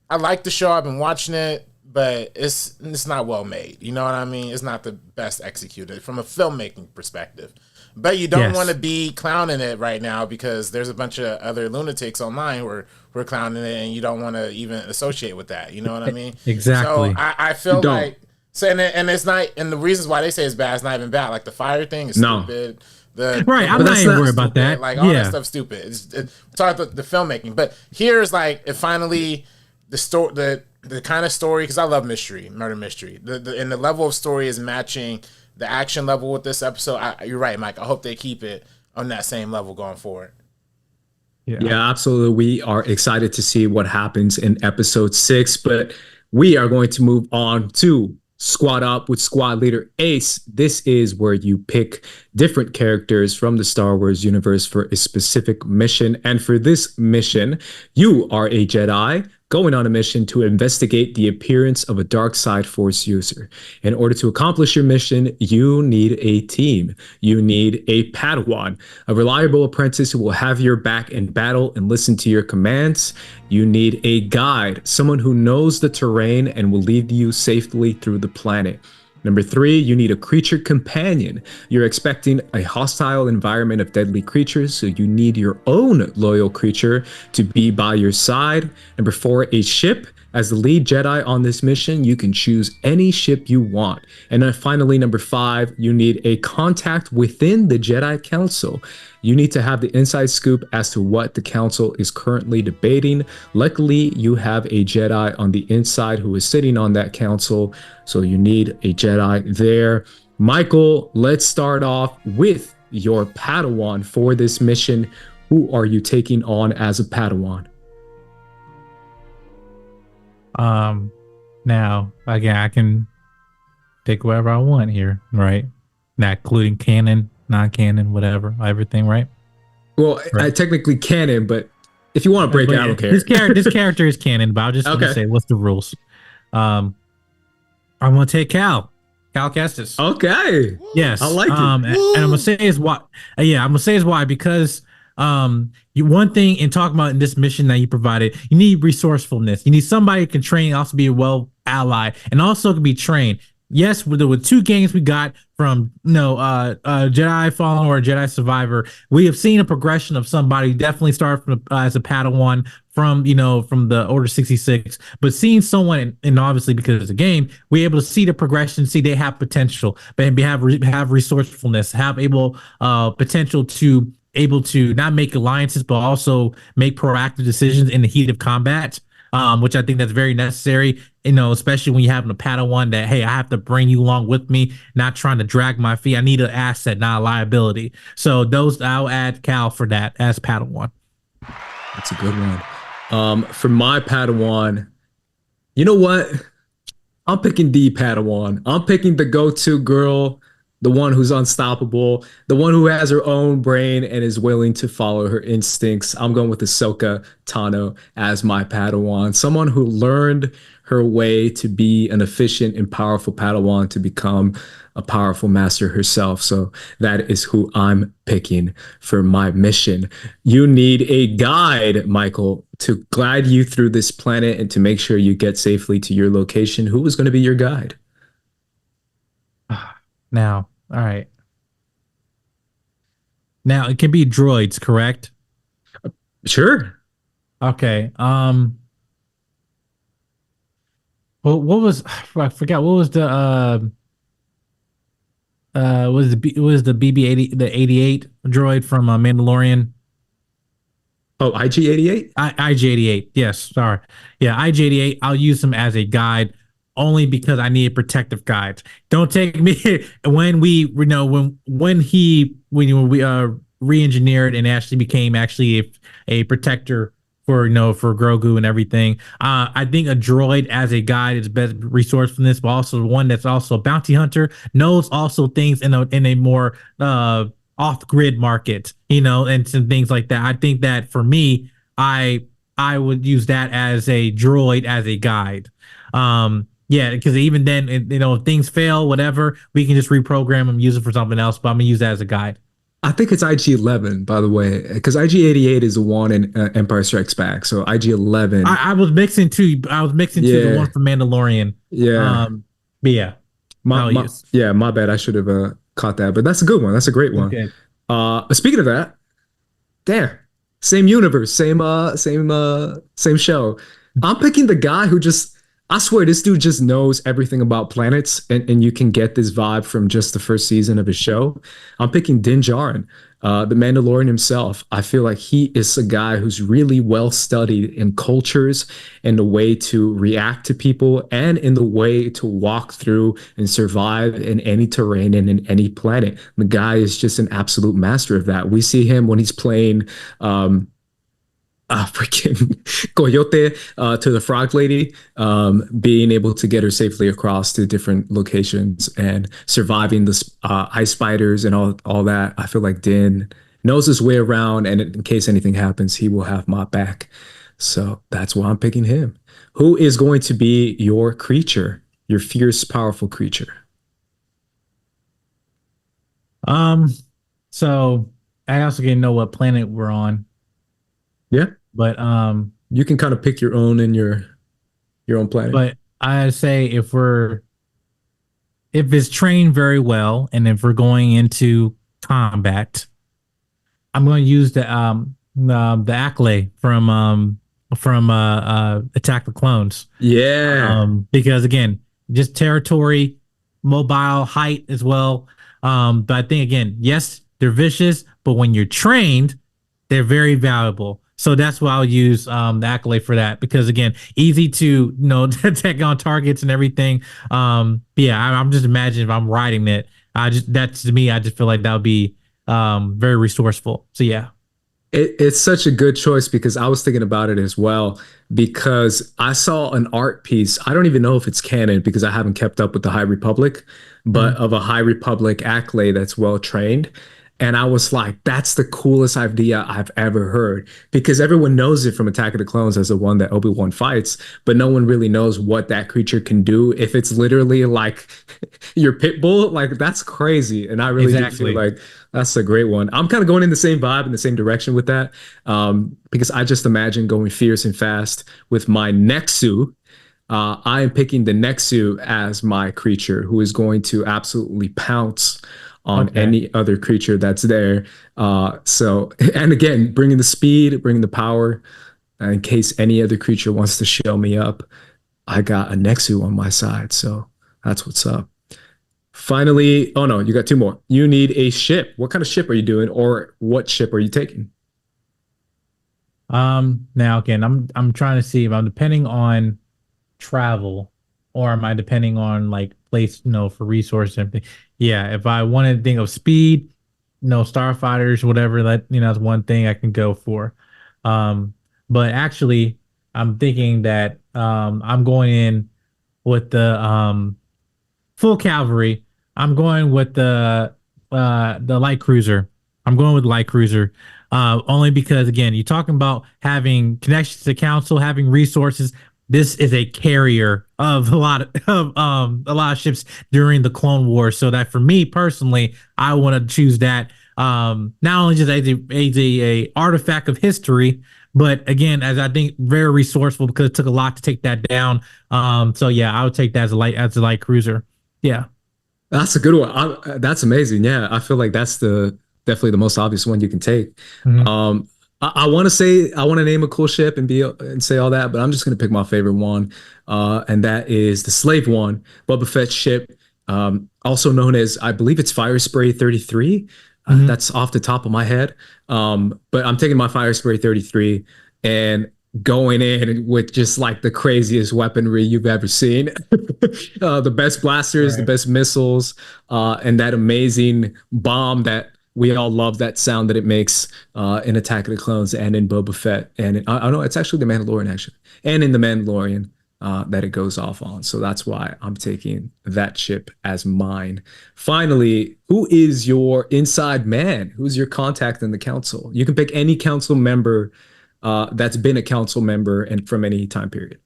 I like the show, I've been watching it, but it's not well made. You know what I mean? It's not the best executed from a filmmaking perspective. But you don't want to be clowning it right now, because there's a bunch of other lunatics online who are clowning it, and you don't want to even associate with that. You know what I mean? Exactly. So I feel like, so and it's not, and the reasons why they say it's bad, it's not even bad. Like the fire thing is stupid. I'm not even worried about that. Like all that stuff's stupid. It's talk about the filmmaking, but here's like it finally the kind of story, because I love murder mystery. And the level of story is matching the action level with this episode. You're right, Mike. I hope they keep it on that same level going forward. Yeah, absolutely. We are excited to see what happens in episode 6, but we are going to move on to Squad Up with Squad Leader Ace. This is where you pick different characters from the Star Wars universe for a specific mission. And for this mission, you are a Jedi going on a mission to investigate the appearance of a dark side force user. In order to accomplish your mission, you need a team. You need a Padawan, a reliable apprentice who will have your back in battle and listen to your commands. You need a guide, someone who knows the terrain and will lead you safely through the planet. Number 3, you need a creature companion. You're expecting a hostile environment of deadly creatures, so you need your own loyal creature to be by your side. Number 4, a ship. As the lead Jedi on this mission, you can choose any ship you want. And then finally, number 5, you need a contact within the Jedi Council. You need to have the inside scoop as to what the council is currently debating. Luckily, you have a Jedi on the inside who is sitting on that council, so you need a Jedi there. Michael, let's start off with your Padawan for this mission. Who are you taking on as a Padawan? Now again, I can pick whatever I want here, right? Not including canon, non-canon, whatever, everything, right? Well, Right. I technically canon, but if you want to break it, I don't care. This character is canon, but I'll just gonna say what's the rules. I'm gonna take Cal Kestis. Okay. Yes, I like it. And I'm gonna say is why. Yeah, I'm gonna say is why because one thing in talking about in this mission that you provided, you need resourcefulness. You need somebody who can train, also be a well ally, and also can be trained. Yes, with the 2 games we got from Jedi Fallen or Jedi Survivor, we have seen a progression of somebody definitely start from as a Padawan from the Order 66, but seeing someone and obviously because it's a game, we're able to see the progression, see they have potential, but have resourcefulness, have potential to able to not make alliances, but also make proactive decisions in the heat of combat. Which I think that's very necessary, especially when you have a Padawan that, hey, I have to bring you along with me, not trying to drag my feet. I need an asset, not a liability. So I'll add Cal for that as Padawan. That's a good one. For my Padawan, you know what? I'm picking the Padawan. I'm picking the go-to girl, the one who's unstoppable, the one who has her own brain and is willing to follow her instincts. I'm going with Ahsoka Tano as my Padawan, someone who learned her way to be an efficient and powerful Padawan to become a powerful master herself. So that is who I'm picking for my mission. You need a guide, Michael, to guide you through this planet and to make sure you get safely to your location. Who is going to be your guide? Now, all right. Now it can be droids, correct? Sure. Okay. Well, what was I forgot? What was the was the BB-80 the 88 droid from Mandalorian? Oh, IG-88? IG-88. Yes, sorry. Yeah, IG-88. I'll use him as a guide only because I need a protective guide. Don't take me when we re-engineered and actually became a protector for for Grogu and everything. I think a droid as a guide is best resourcefulness, but also one that's also a bounty hunter, knows also things in a more off-grid market, and some things like that. I think that for me, I would use that as a droid as a guide. Yeah, because even then, if things fail, whatever, we can just reprogram them, use it for something else. But I'm gonna use that as a guide. I think it's IG-11, by the way, because IG-88 is the one in Empire Strikes Back. So IG-11. I was mixing two. I was mixing two, the one from Mandalorian. Yeah. But yeah. My bad. I should have caught that, but that's a good one. That's a great one. Okay. Speaking of that, there, same universe, same show. I'm picking the guy who I swear this dude just knows everything about planets, and you can get this vibe from just the first season of his show. I'm picking Din Djarin, the Mandalorian himself. I feel like he is a guy who's really well studied in cultures and the way to react to people and in the way to walk through and survive in any terrain and in any planet. The guy is just an absolute master of that. We see him when he's playing freaking Coyote to the Frog Lady, being able to get her safely across to different locations and surviving the ice spiders and all that. I feel like Din knows his way around, and in case anything happens, he will have my back. So that's why I'm picking him. Who is going to be your creature, your fierce, powerful creature? So I also didn't know what planet we're on. Yeah. But you can kind of pick your own in your own planet. But I say if it's trained very well and if we're going into combat, I'm going to use the ACOLYTE from from Attack the Clones. Yeah. Because again, just territory, mobile, height as well. But I think again, yes, they're vicious, but when you're trained, they're very valuable. So that's why I'll use the accolade for that, because again, easy to take on targets and everything. But yeah, I'm just imagining if I'm riding it. That's to me, I just feel like that would be very resourceful. So yeah. It's such a good choice because I was thinking about it as well, because I saw an art piece. I don't even know if it's canon because I haven't kept up with the High Republic, but of a High Republic accolade that's well trained. And I was like, that's the coolest idea I've ever heard, because everyone knows it from Attack of the Clones as the one that Obi-Wan fights, but no one really knows what that creature can do. If it's literally like your pit bull, like that's crazy. And I really do feel like that's a great one. I'm kind of going in the same vibe in the same direction with that, because I just imagine going fierce and fast with my Nexu. I am picking the Nexu as my creature who is going to absolutely pounce on any other creature that's there. And again, bringing the speed, bringing the power, in case any other creature wants to show me up, I got a Nexu on my side. So that's what's up. Finally, oh no, you got two more. You need a ship. What kind of ship are you doing, or what ship are you taking? Now again, I'm trying to see if I'm depending on travel, or am I depending on like place, for resources and everything. Yeah, if I wanted to think of speed, starfighters, whatever, that's one thing I can go for. But actually, I'm thinking that I'm going in with the full cavalry. I'm going with the light cruiser. I'm going with light cruiser. Only because again, you're talking about having connections to council, having resources. This is a carrier of a lot of ships during the Clone Wars. So that for me personally, I want to choose that. Not only just as a artifact of history, but again, as I think very resourceful, because it took a lot to take that down. So yeah, I would take that as a light cruiser. Yeah. That's a good one. That's amazing. Yeah, I feel like that's definitely the most obvious one you can take. Mm-hmm. I want to name a cool ship and say all that, but I'm just gonna pick my favorite one, and that is the Slave One, Boba Fett's ship, also known as, I believe it's Fire Spray 33. That's off the top of my head, but I'm taking my Fire Spray 33 and going in with just like the craziest weaponry you've ever seen. The best blasters, the best missiles, and that amazing bomb that we all love, that sound that it makes in Attack of the Clones and in Boba Fett. And I know it's actually the Mandalorian, actually. And in the Mandalorian that it goes off on. So that's why I'm taking that ship as mine. Finally, who is your inside man? Who's your contact in the council? You can pick any council member that's been a council member and from any time period.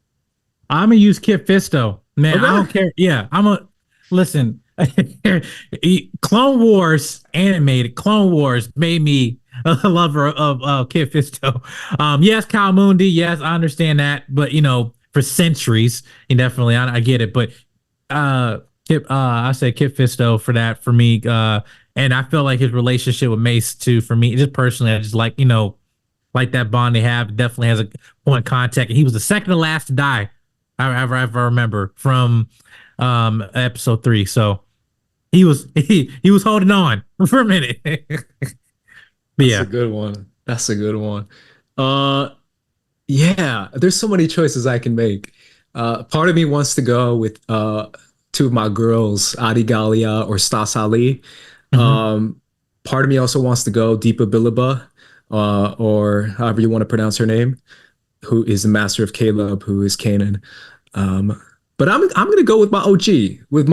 I'm gonna use Kit Fisto. Man, okay. I don't care. Yeah, listen. Clone Wars animated. Clone Wars made me a lover of Kit Fisto. Yes, Cal Mundi. Yes, I understand that, but for centuries, definitely I get it. But I say Kit Fisto for that for me. And I feel like his relationship with Mace too. For me, just personally, I just like that bond they have. Definitely has a point of contact. And he was the second to last to die. I remember from episode 3. So he was holding on for a minute. That's a good one. That's a good one. Yeah, there's so many choices I can make. Part of me wants to go with two of my girls, Adi Galia or Stas Ali. Part of me also wants to go Deepa Bilaba, or however you want to pronounce her name, who is the master of Caleb, who is Kanan. But I'm gonna go with my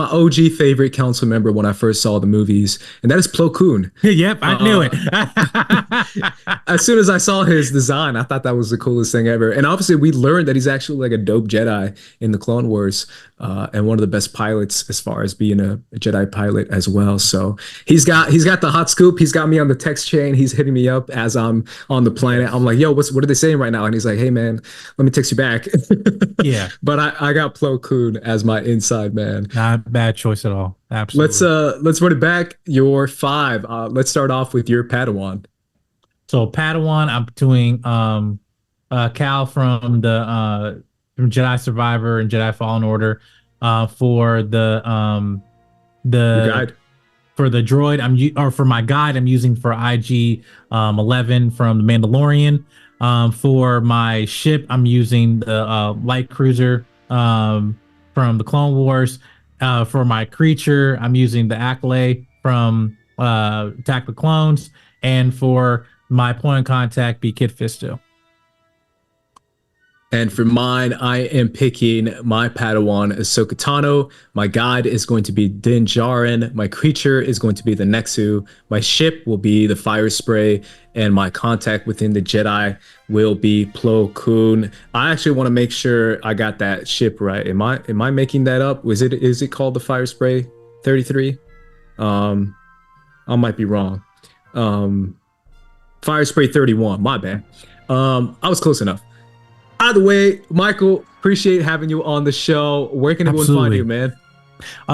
OG favorite council member when I first saw the movies, and that is Plo Koon. Yep, I knew it. As soon as I saw his design, I thought that was the coolest thing ever. And obviously, we learned that he's actually like a dope Jedi in the Clone Wars, and one of the best pilots as far as being a Jedi pilot as well. So he's got the hot scoop. He's got me on the text chain. He's hitting me up as I'm on the planet. I'm like, yo, what are they saying right now? And he's like, hey man, let me text you back. Yeah. But I got Plo Koon as my inside man. Not a bad choice at all. Absolutely. Let's run it back. Your 5. Let's start off with your Padawan. So Padawan, I'm doing Cal from Jedi Survivor and Jedi Fallen Order. For Your the guide. for the droid, or for my guide, I'm using for IG 11 from the Mandalorian. For my ship, I'm using the light cruiser from the Clone Wars. For my creature, I'm using the ACOLYTE from Attack the Clones, and for my point of contact, be Kid Fisto. And for mine, I am picking my Padawan Ahsoka Tano. My guide is going to be Din Djarin. My creature is going to be the Nexu. My ship will be the Fire Spray, and my contact within the Jedi will be Plo Koon. I actually want to make sure I got that ship right. Am I making that up? Is it called the Fire Spray 33? I might be wrong. Fire Spray 31. My bad. I was close enough. Either way, Michael, appreciate having you on the show. Where can everyone find you, man?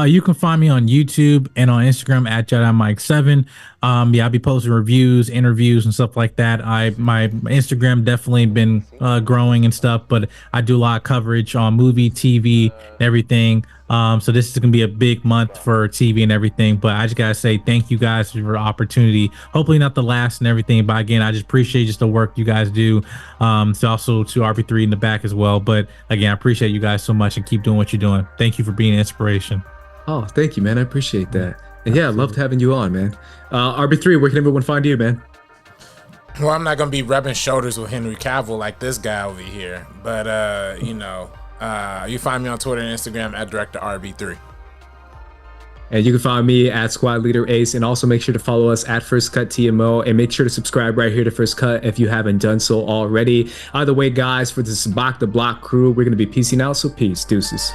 You can find me on YouTube and on Instagram at Jedi Mike 7. I'll be posting reviews, interviews, and stuff like that. My Instagram definitely been growing and stuff, but I do a lot of coverage on movie, TV, and everything. So this is gonna be a big month for TV and everything. But I just gotta say thank you guys for the opportunity. Hopefully not the last and everything, but again, I just appreciate just the work you guys do. So also to RB3 in the back as well. But again, I appreciate you guys so much and keep doing what you're doing. Thank you for being an inspiration. Oh, thank you, man. I appreciate that. And yeah, I loved having you on, man. RB3, where can everyone find you, man? Well, I'm not gonna be rubbing shoulders with Henry Cavill like this guy over here, but you find me on Twitter and Instagram at Director RB3. And you can find me at Squad Leader Ace, and also make sure to follow us at First Cut TMO, and make sure to subscribe right here to First Cut if you haven't done so already. Either way, guys, for the Sabacc the Block crew, we're gonna be peacing out. So peace, deuces.